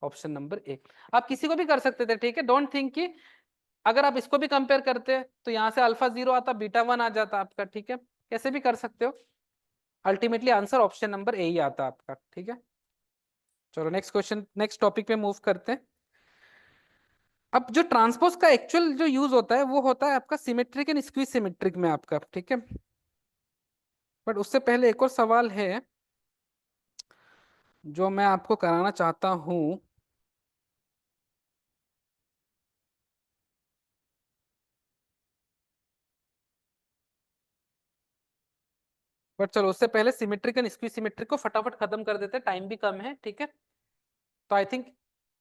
ऑप्शन नंबर ए. आप किसी को भी कर सकते थे. ठीक है, डोंट थिंक कि अगर आप इसको भी कंपेयर करते तो यहाँ से अल्फा 0 आता, बीटा 1 आ जाता आपका. ठीक है, कैसे भी कर सकते हो, ultimately answer option number A ही आता आपका. ठीक है, चलो नेक्स्ट क्वेश्चन, नेक्स्ट टॉपिक पे मूव करते हैं. अब जो ट्रांसपोज का एक्चुअल जो यूज होता है वो होता है आपका सिमेट्रिक एंड स्क्वीज सिमेट्रिक में आपका. ठीक है, बट उससे पहले एक और सवाल है जो मैं आपको कराना चाहता हूं. बट चलो उससे पहले सिमेट्रिक एंड स्क्वी सिमेट्रिक को फटाफट खत्म कर देते हैं, टाइम भी कम है, ठीक है। तो आई थिंक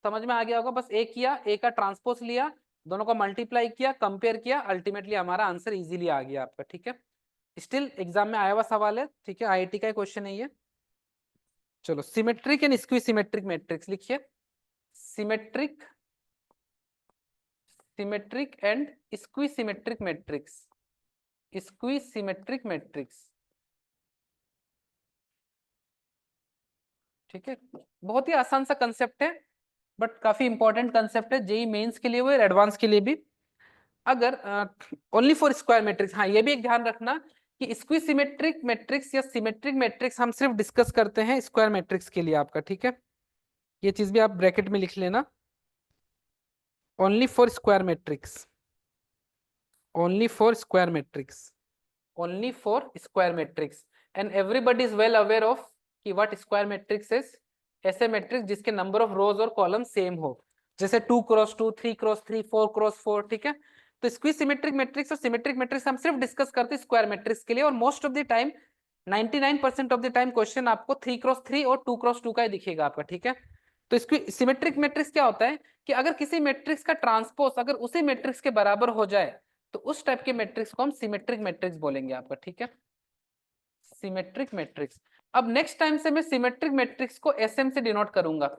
समझ में आ गया होगा, बस एक किया, एक का ट्रांसपोज लिया, दोनों को मल्टीप्लाई किया, कंपेयर किया, अल्टीमेटली हमारा आंसर इजीली आ गया आपका, ठीक है। स्टिल एग्जाम में आया हुआ सवाल है, ठीक है, आईआईटी का क्वेश्चन है ये। चलो symmetric and skew symmetric matrix लिखिए, symmetric symmetric and skew symmetric matrix, skew symmetric matrix, ठीक है। बहुत ही आसान सा कंसेप्ट है, बट काफी इंपॉर्टेंट कंसेप्ट है, जेई मेंस के लिए वो एडवांस के लिए भी। अगर ओनली फॉर स्क्वायर मैट्रिक्स, हाँ ये भी एक ध्यान रखना कि स्क्वी सिमेट्रिक मैट्रिक्स या सिमेट्रिक मैट्रिक्स हम सिर्फ डिस्कस करते हैं स्क्वायर मैट्रिक्स के लिए आपका, ठीक है। ये चीज भी आप ब्रैकेट में लिख लेना, only for square matrix, only for square matrix, only for square matrix. And everybody is well aware of कि व्हाट स्क्वायर मैट्रिक्स इज, ऐसे मैट्रिक्स जिसके नंबर ऑफ रोज और कॉलम सेम हो, जैसे 2x2, 3x3, 4x4, ठीक है। तो स्क्वी सिमेट्रिक मैट्रिक्स और सिमेट्रिक मैट्रिक्स हम सिर्फ डिस्कस करते हैं स्क्वायर मैट्रिक्स के लिए, और most of the time 99% of the time question आपको 3x3 और 2x2 का ही दिखेगा आपका, ठीक है। तो इसकी सिमेट्रिक मैट्रिक्स क्या होता है कि अगर किसी मैट्रिक्स का ट्रांसपोज अगर उसी मैट्रिक्स के बराबर हो जाए तो उस टाइप के मैट्रिक्स को हम सिमेट्रिक मैट्रिक्स बोलेंगे आपका, ठीक है, सिमेट्रिक मैट्रिक्स। अब नेक्स्ट टाइम से मैं सिमेट्रिक मैट्रिक्स को एसएम से डिनोट करूंगा,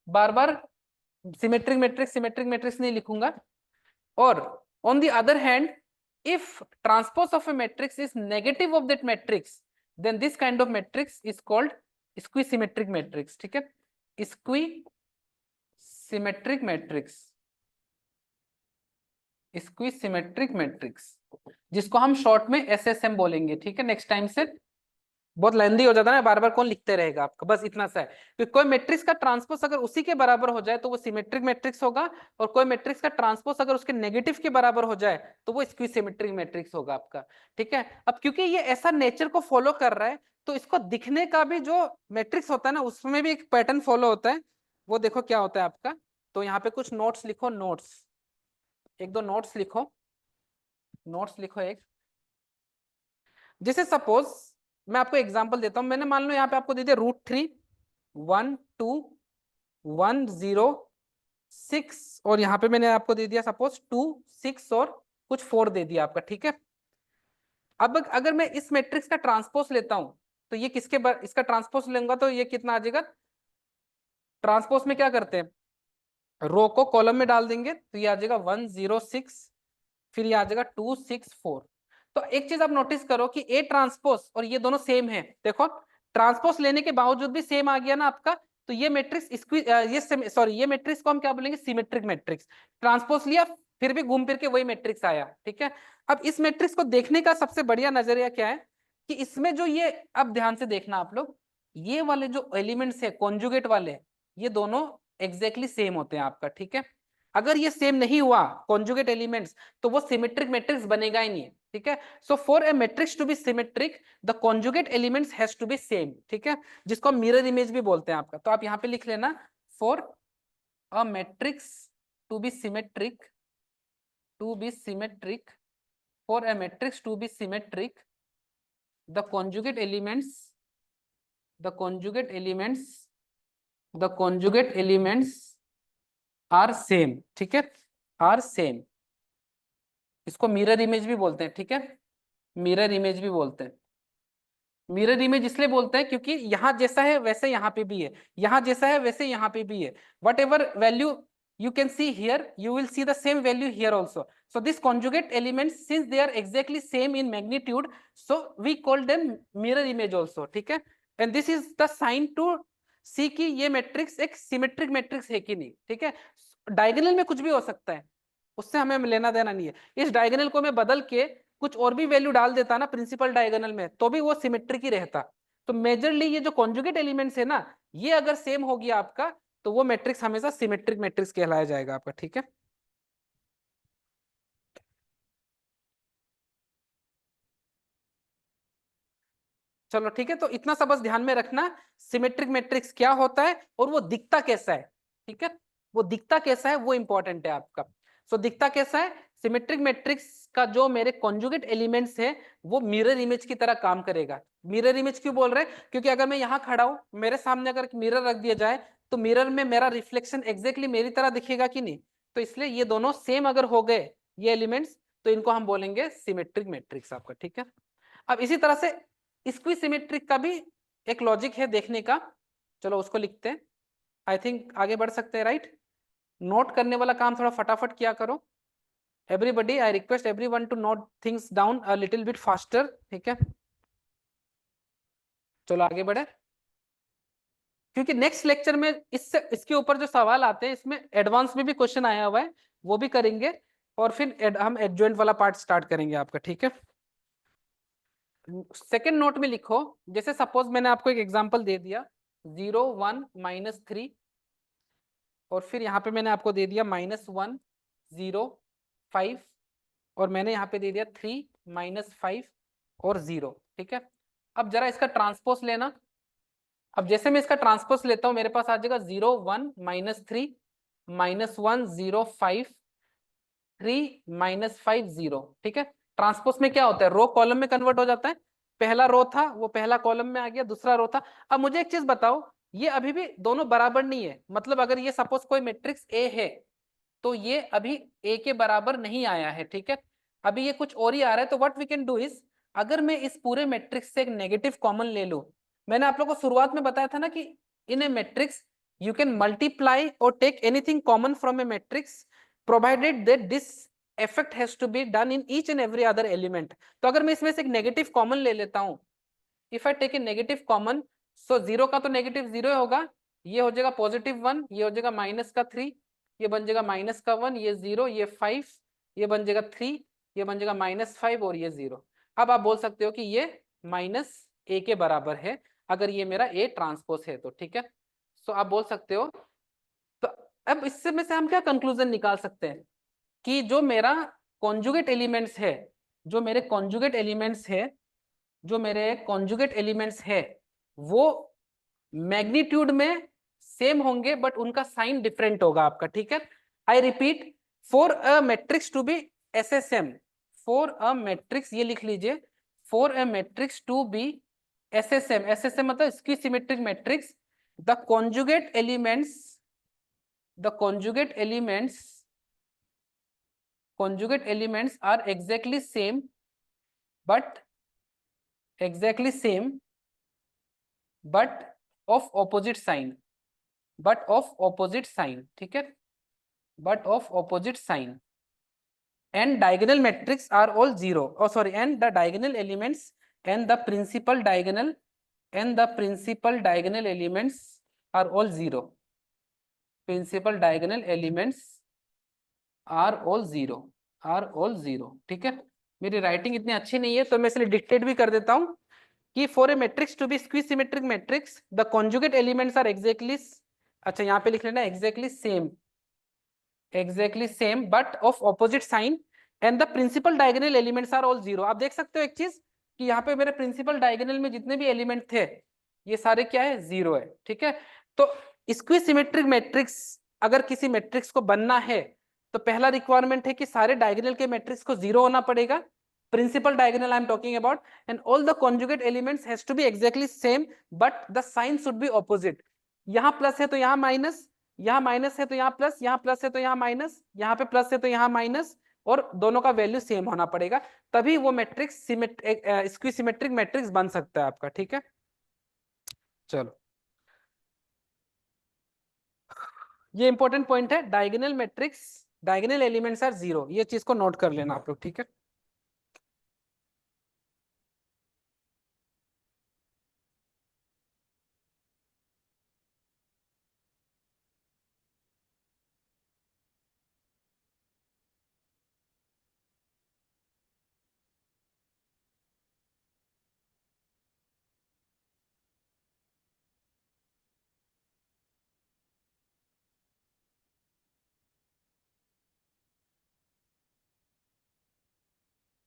बार बार सिमेट्रिक मैट्रिक्स नहीं लिखूंगा। और on the other hand, if transpose of a matrix is negative of that matrix, then this kind of matrix is called square symmetric matrix, ठीक है, square symmetric matrix, skew symmetric matrix, जिसको हम short में SSM बोलेंगे, ठीक है। Next time से बहुत लेंदी हो जाता है ना, बार बार कौन लिखते रहेगा आपका, बस इतना सा है कि कोई मैट्रिक्स का ट्रांसपोज अगर उसी के बराबर हो जाए तो वो सिमेट्रिक मैट्रिक्स होगा, और कोई मैट्रिक्स का ट्रांसपोज अगर उसके नेगेटिव के बराबर हो जाए तो वो स्क्वी सिमेट्रिक मैट्रिक्स होगा आपका, ठीक है। अब क्योंकि ये ऐसा नेचर को फॉलो कर रहा है तो इसको दिखने का भी जो मैट्रिक्स होता है ना उसमें भी एक पैटर्न फॉलो होता है, वो देखो क्या होता है आपका। तो यहाँ पे कुछ नोट्स लिखो, नोट्स, एक दो नोट्स लिखो, नोट्स लिखो एक। जैसे सपोज मैं आपको एग्जांपल देता हूं, मैंने मान लो यहाँ पे आपको दे दिया √3, 1 2 1 0 6, और यहाँ पे मैंने आपको दे दिया सपोज 2 6 और कुछ 4 दे दिया आपका, ठीक है। अब अगर मैं इस मैट्रिक्स का ट्रांसपोज लेता हूं तो ये इसका ट्रांसपोज लूंगा तो ये कितना आ जाएगा। ट्रांसपोज में क्या करते हैं, रो को कॉलम में डाल देंगे तो ये आ जाएगा 1 0 6, फिर ये आ जाएगा 2 6 4। तो एक चीज आप नोटिस करो कि ए ट्रांसपोज और ये दोनों सेम है, देखो ट्रांसपोज लेने के बावजूद भी सेम आ गया ना आपका, तो ये मैट्रिक्स ये मैट्रिक्स को हम क्या बोलेंगे, सिमेट्रिक मैट्रिक्स। ट्रांसपोज लिया फिर भी घूम फिर के वही मैट्रिक्स आया, ठीक है। अब इस मैट्रिक्स को देखने का सबसे बढ़िया नजरिया क्या है कि इसमें जो ये, अब ध्यान से देखना आप लोग, ये वाले जो एलिमेंट्स है कॉन्जुगेट वाले, ये दोनों एग्जैक्टली सेम होते हैं आपका, ठीक है। अगर ये सेम नहीं हुआ कॉन्जुगेट एलिमेंट्स तो वो सिमेट्रिक मैट्रिक्स बनेगा ही नहीं, ठीक है। So for a matrix to be symmetric the conjugate elements has to be same, ठीक है, जिसको हम मिरर इमेज भी बोलते हैं आपका। तो आप यहाँ पे लिख लेना, for a matrix to be symmetric, to be symmetric, for a matrix to be symmetric the conjugate elements, the conjugate elements, the conjugate elements are same, ठीक है, आर सेम। इसको मिरर इमेज भी बोलते हैं, ठीक है, मिरर इमेज भी बोलते हैं। मिरर इमेज इसलिए बोलते हैं क्योंकि यहाँ जैसा है वैसे यहाँ पे भी है, यहाँ जैसा है वैसे यहाँ पे भी है, what ever value you can see here, you will see the same value here also. So this conjugate elements, since they are exactly same in magnitude, so we call them mirror image also, ठीक है। and this is the sign to see कि ये matrix एक symmetric matrix है कि नहीं, ठीक है। डायगोनल में कुछ भी हो सकता है, उससे हमें लेना देना नहीं है। इस डायगोनल को मैं बदल के कुछ और भी वैल्यू डाल देता ना प्रिंसिपल डायगोनल में तो भी वो सिमेट्रिक ही रहता। तो मेजरली ये जो कॉन्जुगेट एलिमेंट्स है ना, ये अगर सेम हो गया आपका तो वो मैट्रिक्स हमेशा सिमेट्रिक मैट्रिक्स कहलाया जाएगा आपका, ठीक है। चलो ठीक है, तो इतना सा बस ध्यान में रखना, सिमेट्रिक मैट्रिक्स क्या होता है और वो दिखता कैसा है, ठीक है, वो दिखता कैसा है वो इंपॉर्टेंट है आपका। सो दिखता कैसा है, सिमेट्रिक मैट्रिक्स का जो मेरे कॉन्जुगेट एलिमेंट्स है वो मिरर इमेज की तरह काम करेगा। मिरर इमेज क्यों बोल रहे हैं? क्योंकि अगर मैं यहाँ खड़ा हूँ, मेरे सामने अगर मिरर रख दिया जाए तो मिरर में मेरा रिफ्लेक्शन एग्जैक्टली मेरी तरह दिखेगा कि नहीं? तो इसलिए ये दोनों सेम अगर हो गए ये एलिमेंट्स, तो इनको हम बोलेंगे सिमेट्रिक मैट्रिक्स आपका। ठीक है, अब इसी तरह से स्क्वी सिमेट्रिक का भी एक लॉजिक है देखने का। चलो उसको लिखते हैं, आई थिंक आगे बढ़ सकते हैं, राइट? नोट करने वाला काम थोड़ा फटाफट किया करो। Everybody, I request everyone to note things down a little bit faster. ठीक है, चलो आगे बढ़े, क्योंकि नेक्स्ट लेक्चर में इससे इसके ऊपर जो सवाल आते हैं इसमें एडवांस में भी क्वेश्चन आया हुआ है, वो भी करेंगे और फिर हम एडजॉइंट वाला पार्ट स्टार्ट करेंगे आपका। ठीक है, सेकेंड नोट में लिखो, जैसे सपोज मैंने आपको एक एग्जांपल दे दिया 0 1 -3, और फिर यहाँ पे मैंने आपको दे दिया -1 0 5, और मैंने यहाँ पे दे दिया 3 -5 और 0। ठीक है, अब जरा इसका ट्रांसपोज लेना। अब जैसे मैं इसका ट्रांसपोज लेता हूँ मेरे पास आ जाएगा 0 1 -3 -1 0 5 3 -5 0। ठीक है, ट्रांसपोज में क्या होता है, रो कॉलम में कन्वर्ट हो जाता है। पहला रो था वो पहला कॉलम में आ गया, दूसरा रो था। अब मुझे एक चीज बताओ, ये अभी भी दोनों बराबर नहीं है। मतलब अगर ये सपोज कोई मैट्रिक्स ए है तो ये अभी ए के बराबर नहीं आया है। ठीक है, अभी ये कुछ और ही आ रहा है। तो what we can do is, अगर मैं इस पूरे मैट्रिक्स से एक नेगेटिव कॉमन ले लूं, मैंने आप लोगों को शुरुआत में बताया था ना कि in a matrix you can multiply और take anything common from a matrix provided that this effect has to be done in each and every other element। तो अगर मैं इसमें से एक नेगेटिव कॉमन ले लेता हूं, if I take a negative common, so zero का तो नेगेटिव जीरो होगा, ये हो जाएगा +1, ये हो जाएगा -3, ये बन जाएगा -1, ये 0, ये 5, ये बन जाएगा 3, ये बन जाएगा -5 और ये 0। अब आप बोल सकते हो कि ये -a के बराबर है अगर ये मेरा a ट्रांसपोज है तो। ठीक है, सो आप बोल सकते हो। तो अब इससे में से हम क्या कंक्लूजन निकाल सकते हैं कि जो मेरा कॉन्जुगेट एलिमेंट्स है, जो मेरे कॉन्जुगेट एलिमेंट्स है, जो मेरे कॉन्जुगेट एलिमेंट्स है वो मैग्नीट्यूड में सेम होंगे बट उनका साइन डिफरेंट होगा आपका। ठीक है, I repeat, for a matrix to be SSM, for a matrix, ये लिख लीजिए, for a matrix to be SSM, SSM मतलब skew symmetric matrix, the conjugate elements, the conjugate elements, conjugate elements are exactly same but exactly same but of opposite sign, but of opposite sign। ठीक है, but of opposite sign, and diagonal matrix are all zero, oh sorry, and the diagonal elements and the principal diagonal and the principal diagonal elements are all zero, principal diagonal elements are all zero, are all zero। ठीक है, मेरी writing इतनी अच्छी नहीं है तो मैं इसलिए डिक्टेट भी कर देता हूं कि for a matrix to be skew symmetric matrix the conjugate elements are exactly, अच्छा यहाँ पे लिख लेना exactly same, exactly same but of opposite sign, and the principal diagonal elements are all zero. आप देख सकते हो एक चीज कि यहाँ पे मेरे प्रिंसिपल डायगोनल में जितने भी एलिमेंट थे ये सारे क्या है, जीरो है। ठीक है, तो स्क्यू सिमेट्रिक मैट्रिक्स अगर किसी मैट्रिक्स को बनना है तो पहला रिक्वायरमेंट है कि सारे डायगोनल के मैट्रिक्स को जीरो होना पड़ेगा, principal diagonal I am talking about, and all the conjugate elements has to be exactly same but the sign should be opposite. यहाँ प्लस है तो यहाँ माइनस, यहाँ माइनस है तो यहाँ प्लस, यहाँ प्लस है तो यहाँ माइनस, यहाँ पे प्लस है तो यहाँ माइनस, और दोनों का वैल्यू सेम होना पड़ेगा, तभी वो मैट्रिक्स स्क्यू सिमेट्रिक मैट्रिक्स बन सकता है आपका। ठीक है, चलो ये इंपॉर्टेंट पॉइंट है, diagonal matrix, diagonal elements are zero, ये चीज को नोट कर लेना आप लोग। ठीक है,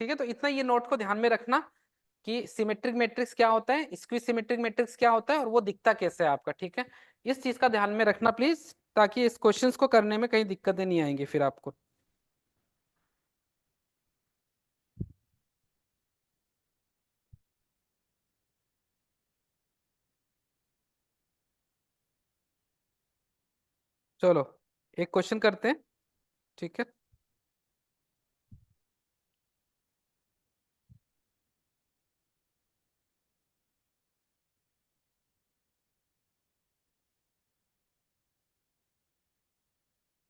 ठीक है, तो इतना ये नोट को ध्यान में रखना कि सिमेट्रिक मैट्रिक्स क्या होता है, स्क्यू सिमेट्रिक मैट्रिक्स क्या होता है और वो दिखता कैसे है आपका। ठीक है, इस चीज का ध्यान में रखना प्लीज, ताकि इस क्वेश्चंस को करने में कहीं दिक्कतें नहीं आएंगी फिर आपको। चलो एक क्वेश्चन करते हैं, ठीक है।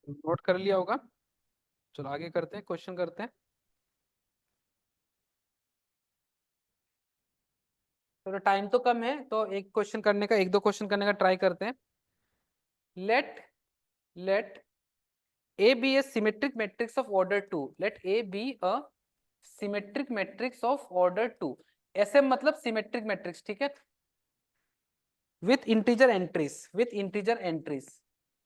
नोट कर लिया होगा। चलो आगे करते हैं, क्वेश्चन करते हैं। चलो टाइम तो कम है, तो एक क्वेश्चन करने का, एक दो क्वेश्चन करने का ट्राई करते हैं। Let let A be a symmetric matrix of order 2. Let A be a symmetric matrix of order 2. ऐसे मतलब symmetric matrix, ठीक है। With integer entries, with integer entries,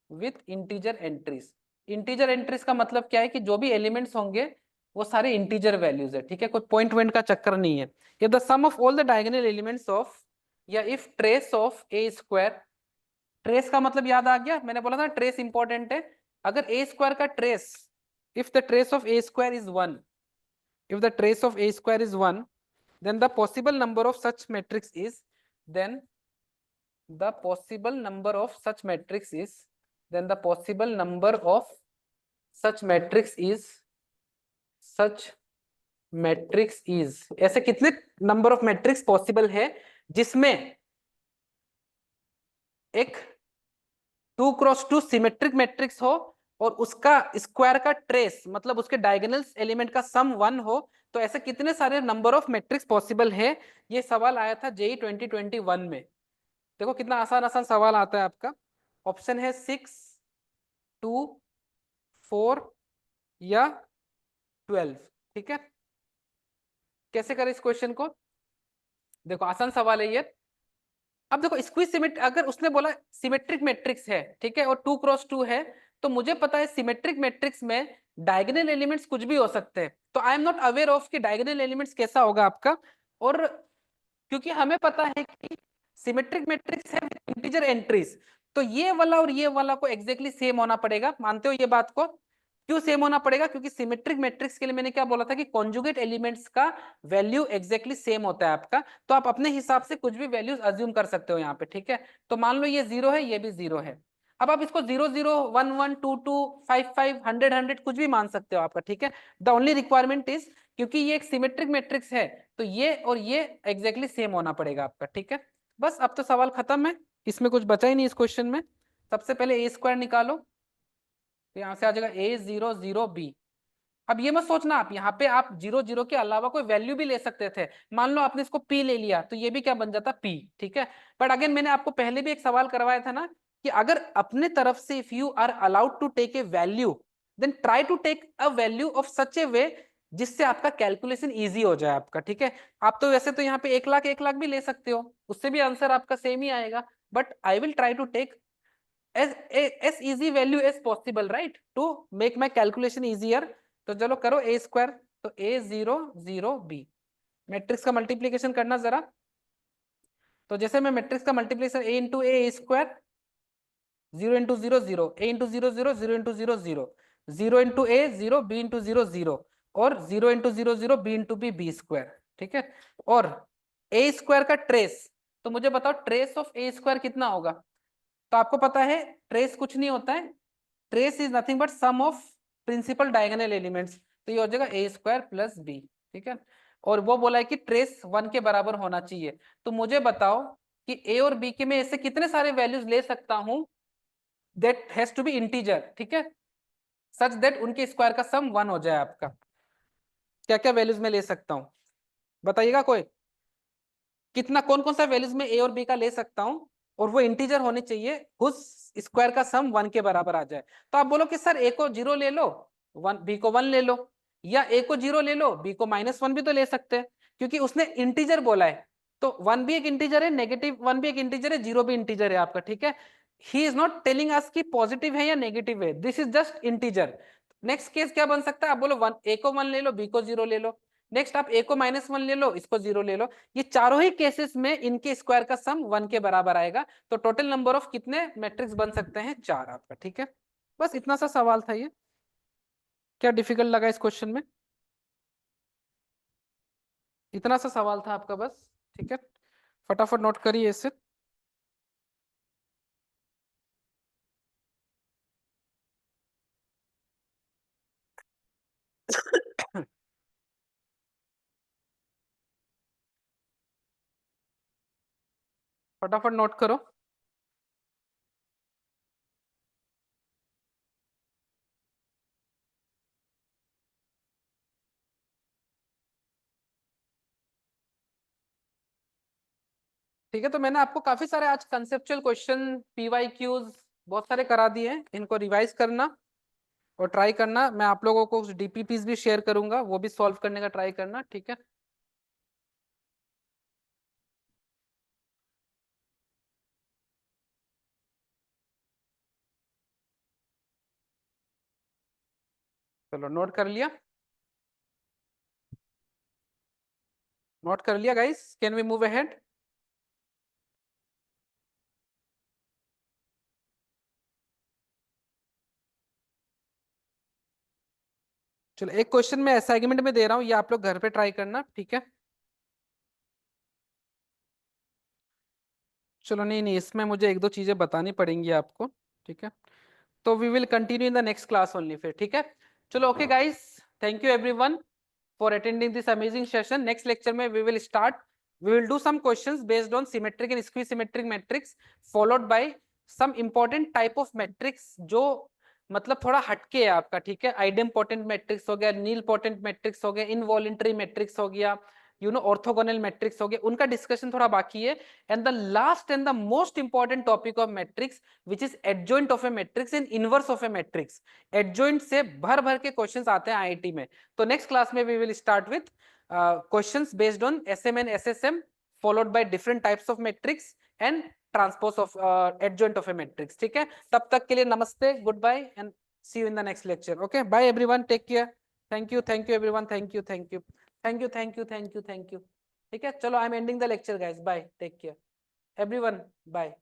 with integer entries. integer entries का मतलब क्या है कि जो भी एलिमेंट्स होंगे वो सारे इंटीजर वैल्यूज है, ठीक है। कोई पॉइंट वॉइंट का चक्कर नहीं है। if the sum of all the diagonal elements of, या if trace of a square, trace का मतलब याद आ गया, मैंने बोला था ट्रेस इंपॉर्टेंट है। अगर ए स्क्वायर का trace, if the trace of A square is 1, if the trace of a square is 1, then the possible number of such matrix is, then the possible number of such matrix is, then the possible number of such matrix is, such matrix is, ऐसे कितने number of matrix possible है जिसमें एक 2x2 symmetric matrix हो और उसका square का trace मतलब उसके डायगोनल एलिमेंट का सम 1 हो। तो ऐसे कितने सारे नंबर ऑफ मैट्रिक्स पॉसिबल है? ये सवाल आया था जेई 2021 में। देखो कितना आसान आसान सवाल आता है आपका। ऑप्शन है 6, 2, 4 या 12, ठीक है। कैसे करें इस क्वेश्चन को? देखो आसान सवाल है ये। अब देखो स्क्वीज सिमेट्रिक, अगर उसने बोला सिमेट्रिक मैट्रिक्स है, ठीक है, और 2x2 है, तो मुझे पता है सिमेट्रिक मैट्रिक्स में डायगोनल एलिमेंट्स कुछ भी हो सकते हैं। तो I am not aware of कि डायगोनल एलिमेंट्स कैसा होगा आपका। और क्योंकि हमें पता है कि सिमेट्रिक मैट्रिक्स है विद इंटीजर एंट्रीज, तो ये वाला और ये वाला को एग्जैक्टली सेम होना पड़ेगा। मानते हो ये बात को? क्यों सेम होना पड़ेगा? क्योंकि सिमेट्रिक मैट्रिक्स के लिए मैंने क्या बोला था कि कॉन्जुगेट एलिमेंट्स का वैल्यू एग्जैक्टली सेम होता है आपका। तो आप अपने हिसाब से कुछ भी वैल्यूज अज्यूम कर सकते हो यहाँ पे, ठीक है। तो मान लो ये 0 है, ये भी 0 है। अब आप इसको 0 0 1 1 2 2 5 5 100 100 कुछ भी मान सकते हो आपका, ठीक है। द ओनली रिक्वायरमेंट इज, क्योंकि ये एक सिमेट्रिक मैट्रिक्स है, तो ये और ये एग्जैक्टली सेम होना पड़ेगा आपका, ठीक है। बस अब तो सवाल खत्म है, इसमें कुछ बचा ही नहीं इस क्वेश्चन में। सबसे पहले ए स्क्वायर निकालो, तो यहाँ से आ जाएगा A0 0 B। अब ये मत सोचना आप यहाँ पे आप 0 0 के अलावा कोई वैल्यू भी ले सकते थे। मान लो आपने इसको P ले लिया, तो ये भी क्या बन जाता P, ठीक है। बट अगेन मैंने आपको पहले भी एक सवाल करवाया था ना कि अगर अपने तरफ से if you are allowed to take a value, then try to take a value of such a way जिससे आपका कैलकुलेशन इजी हो जाए आपका, ठीक है। आप तो वैसे तो यहाँ पे 1 लाख भी ले सकते हो, उससे भी आंसर आपका सेम ही आएगा। But I will try to take as easy value as possible, right, to make my calculation easier। तो चलो करो ए स्क्वायर, तो A0 0 B। मैट्रिक्स का मल्टीप्लीकेशन करना जरा। तो जैसे मैं मैट्रिक्स का multiplication A into A square, 0 into 0 0, A into 0 0 0 into 0 0, 0 into A 0, B into 0 0, और 0 into 0 0 B into B square, ठीक है। और ए स्क्वायर का ट्रेस, तो मुझे बताओ ट्रेस ऑफ ए स्क्वायर कितना होगा? तो आपको पता है ट्रेस कुछ नहीं होता है, trace is nothing but sum of principal diagonal elements. तो ये हो जाएगा A² + B, ठीक है। और वो बोला है कि ट्रेस 1 के बराबर होना चाहिए। तो मुझे बताओ कि ए और बी के में ऐसे कितने सारे वैल्यूज ले सकता हूं that has to be integer, ठीक है, सच दैट उनके स्क्वायर का सम 1 हो जाए आपका। क्या क्या वैल्यूज में ले सकता हूं बताइएगा कोई? कितना, कौन कौन सा वैल्यूज में ए और बी का ले सकता हूं और वो इंटीजर होने चाहिए उस स्क्वायर का सम 1 के बराबर आ जाए? तो आप बोलो कि सर ए को 0 ले लो, बी को 1 ले लो, या ए को 0 ले लो, बी को -1 भी तो ले सकते हैं, क्योंकि उसने इंटीजर बोला है। तो 1 भी एक इंटीजर है, -1 भी एक इंटीजर है, 0 भी इंटीजर है आपका, ठीक है। He is not telling us कि पॉजिटिव है या नेगेटिव है, this is just integer. Next case क्या बन सकता है? आप बोलो 1, ए को 1 ले लो, बी को 0 ले लो, नेक्स्ट आप ए को -1 ले लो, इसको 0 ले लो। ये चारों ही केसेस में इनके स्क्वायर का सम 1 के बराबर आएगा। तो टोटल नंबर ऑफ कितने मैट्रिक्स बन सकते हैं? 4 आपका, ठीक है। बस इतना सा सवाल था ये। क्या डिफिकल्ट लगा इस क्वेश्चन में? इतना सा सवाल था आपका बस, ठीक है। फटाफट नोट करिए इसे। फटाफट नोट करो। ठीक है, तो मैंने आपको काफी सारे आज कंसेप्चुअल क्वेश्चन, पीवाईक्यूज बहुत सारे करा दिए हैं। इनको रिवाइज करना और ट्राई करना। मैं आप लोगों को कुछ डीपीपीस भी शेयर करूंगा, वो भी सॉल्व करने का ट्राई करना। ठीक है, चलो नोट कर लिया? नोट कर लिया guys? Can we move ahead? चलो एक क्वेश्चन मैं असाइनमेंट में दे रहा हूँ, ये आप लोग घर पे ट्राई करना। ठीक है, चलो नहीं नहीं, इसमें मुझे एक दो चीजें बतानी पड़ेंगी आपको। ठीक है, तो we will continue in the next class only फिर। ठीक है, चलो okay guys, thank you everyone for attending this amazing session. Next lecture में we will do some questions based on symmetric and skew symmetric matrix, followed by some important type of matrix जो मतलब थोड़ा हटके है आपका। ठीक है, idempotent matrix हो गया, नील पोटेंट मैट्रिक्स हो गया, इनवॉलेंटरी मैट्रिक्स हो गया, ऑर्थोगोनल मैट्रिक्स हो गया, उनका डिस्कशन थोड़ा बाकी है। And the last and the most important topic of matrix which is adjoint of a matrix and inverse of a matrix. Adjoint से भर भर के क्वेश्चंस आते हैं आईआईटी में। तो नेक्स्ट क्लास में we will start with questions based on SM and SSM, followed by different types of matrix and transpose of adjoint of a matrix. ठीक है, तब तक के लिए नमस्ते, good bye and see you in the next lecture. Okay, bye everyone, take care. Thank you everyone, thank you thank you thank you thank you thank you thank you. ठीक है, चलो I am ending the lecture guys, bye, take care everyone, bye.